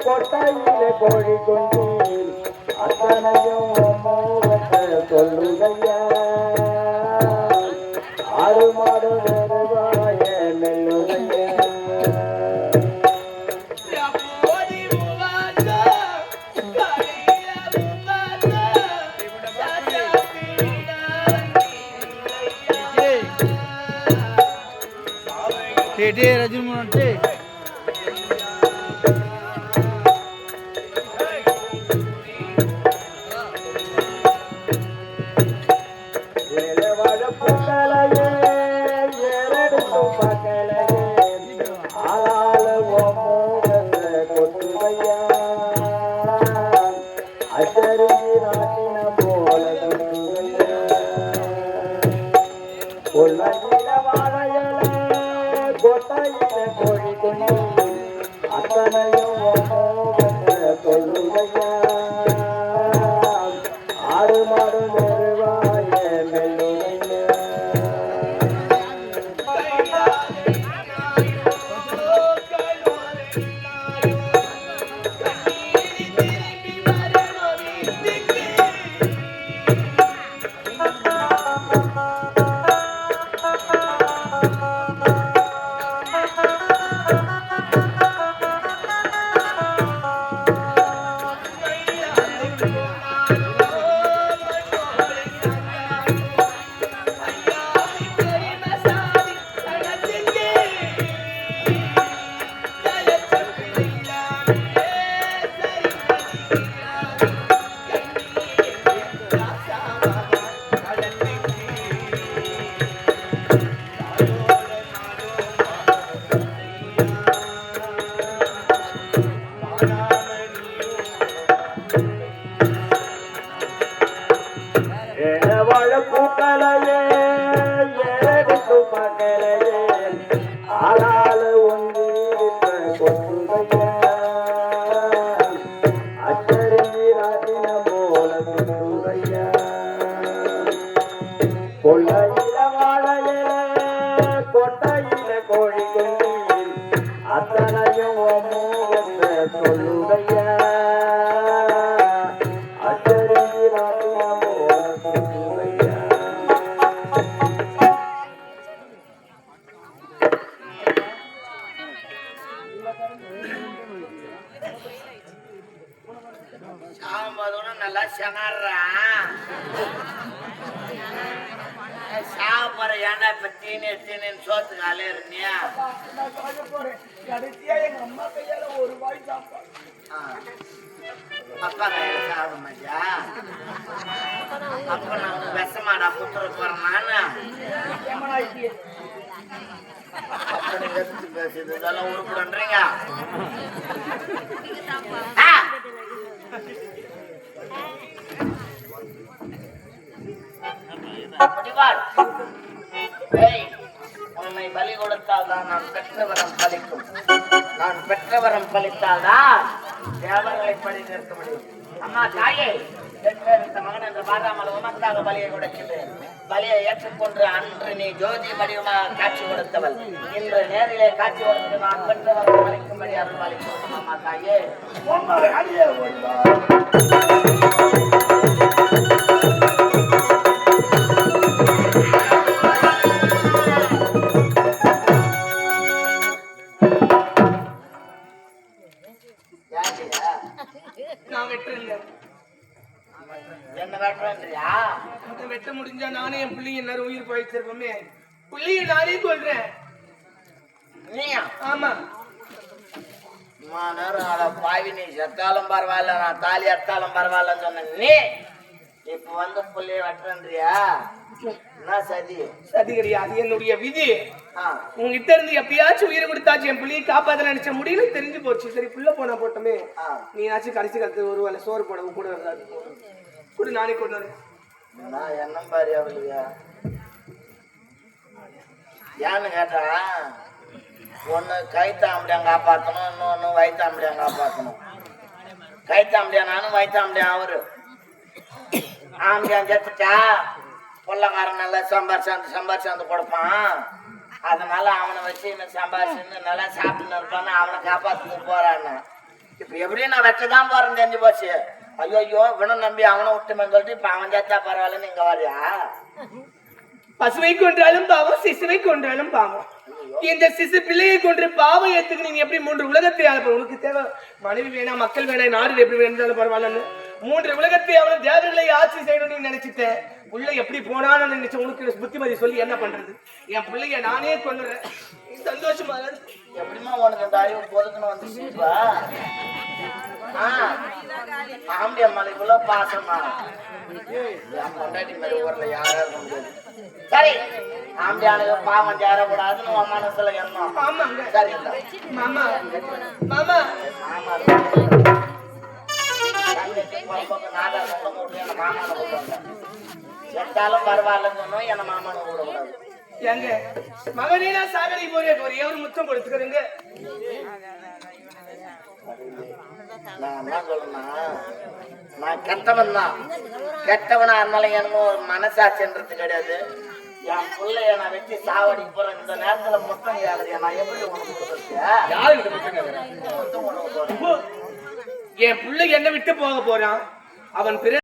கொட்டையில கோழி கொண்டீர் அத்தனையும் சொல்லுதையா ஆறு மாடு வருவாய மெல்லுதையா ரஜினி நல்லா சனாடுறா சாப்பிட்ற ஏன்டா இப்ப தீனு சோத்துக்கு அலையிறியா கடைசியா எங்க அம்மா கையால ஒரு வாய் சாப்பாடு அப்பா கையில சாப்பிட மாட்டியா அப்ப நான் விஷமாடா புத்துற போறேன் நானு அப்படி எடுத்து பேசுது இதெல்லாம் உருப்படுன்றீங்க உன்னை பலி கொடுத்தால் தான் நான் பெற்றவரம் பலிக்கும் நான் பெற்றவரம் பலித்தால் தான் தேவர்களை பலி நிற்க முடியும் அம்மா தாயே பெற்றெடுத்த மகன் என்ற பாராமல் உமக்காக பலியை கொடுக்கின்றேன். பலியை ஏற்றுக்கொண்டு அன்று நீ ஜோதி வடிவமாக காட்சி கொடுத்தவள். இன்று நேரிலே காட்சி கொடுத்து நான் பெற்றவர் அளிக்கும்படி அருள் அளிக்கும் அம்மா தாயே. அடியே ஓடிவா. யாருயா? நான் வெட்டுறேங்க. என்ன வெட்டுறேன்றியா? அதை வெட்ட முடிஞ்சா நானே என் பிள்ளைங்க எல்லாரும் உயிர் பழிச்சிருப்போமே. பிள்ளைங்க நானே கொள்றேன். நீயா? ஆமா. அம்மா நேரம் அட பாவி, நீ செத்தாலும் பரவாயில்ல, நான் தாலி அத்தாலும் பரவாயில்லன்னு சொன்னேன். நீ இப்ப வந்து புள்ளைய வெட்டுறேன்றியா? என்ன சதி? சதி கிடையாது, என்னுடைய விதி. ஆ, உங்ககிட்ட இருந்து எப்படியாச்சும் உயிரை கொடுத்தாச்சு என் பிள்ளையை காப்பாத்த நினைச்ச முடியல, தெரிஞ்சு போச்சு. சரி புள்ள போனா போட்டோமே, ஆ. நீனாச்சும் கடைசி காலத்து ஒரு வேலை சோறு போட கூட வராது. கூட நானே கொண்டு வரேன். நான் என்ன பாரு அவளுயா? ஏன்னு கேட்டா, ஒண்ணு கைத்தாம்படியான் காப்பாற்றணும், இன்னொன்னு வயிற்றாம்படியான் காப்பாற்றணும். கைத்தாம்படியா நானும் வயிற்றாம்படியான் அவரு. ஆம்படியான் செத்துட்டா பொள்ளக்காரன் நல்லா சம்பாரிச்சு கொடுப்பான். அதனால அவனை வச்சு இன்னும் சம்பாரிச்சு நல்லா சாப்பிட்டுன்னு இருப்பான்னு அவனை காப்பாத்துக்கு போறான்னு. இப்ப எப்படியும் நான் வெட்டதான் போறேன்னு தெரிஞ்சு போச்சு. ஐயோ ஐயோ இவனை நம்பி அவனை விட்டுமேன்னு சொல்லிட்டு இப்ப அவன் சேர்த்தா பரவாயில்லன்னு இங்க வரியா? பசுவை கொன்றாலும் பாவம், சிசுவை கொன்றாலும் பாவம். இந்த சிசு பிள்ளையை கொன்று பாவம் ஏத்துக்கு நீங்க எப்படி 3 உலகத்தை ஆளப்ப உனக்கு தேவை மனைவி வேணா, மக்கள் வேணா, நாடு எப்படி வேணாலும் பரவாயில்லன்னு 3 உலகத்தை அவனை தேவர்களை ஆட்சி செய்யணும்னு நினைச்சிட்டேன். உள்ள எப்படி போனான்னு நினைச்ச உனக்கு புத்திமதி சொல்லி என்ன பண்றது? என் பிள்ளைய நானே கொண்டுறேன். சந்தோஷமா எப்படிமா உனக்கு இந்த அறிவு பொதுக்குன்னு வந்துச்சுப்பா? ஆம்படி அம்மாளுக்குள்ள பாசமா என் பொண்டாட்டி மாதிரி ஊர்ல யாரா இருக்க முடியாது. சரி, ஆம்படி ஆளுக்கு பாவம் சேரக்கூடாதுன்னு உன் மனசுல எண்ணம். ஆமாங்க. சரி மாமா மாமா மாமா மாமான கூப்பிடுங்க. செத்தாலும் பரவாயில்லன்னு சொன்னோம், என்ன மாமான கூடக்கூடாது. எங்க மகனே நான் சாகரி போறேன், ஒரே ஒரு முத்தம் கொடுத்துக்கிறேங்க. நான் என்ன சொல்லணும்னா, நான் கெட்டவன் தான். கெட்டவனா இருந்தாலும் எனக்கு ஒரு மனசாட்சின்றது கிடையாது. என் பிள்ளைய நான் வச்சு சாவடிக்கு போறேன். இந்த நேரத்துல முத்தம் கேக்குறியா? நான் எப்படி உனக்கு கொடுத்துருக்கேன்? என் பிள்ளை என்ன விட்டு போக போறான். அவன் பிற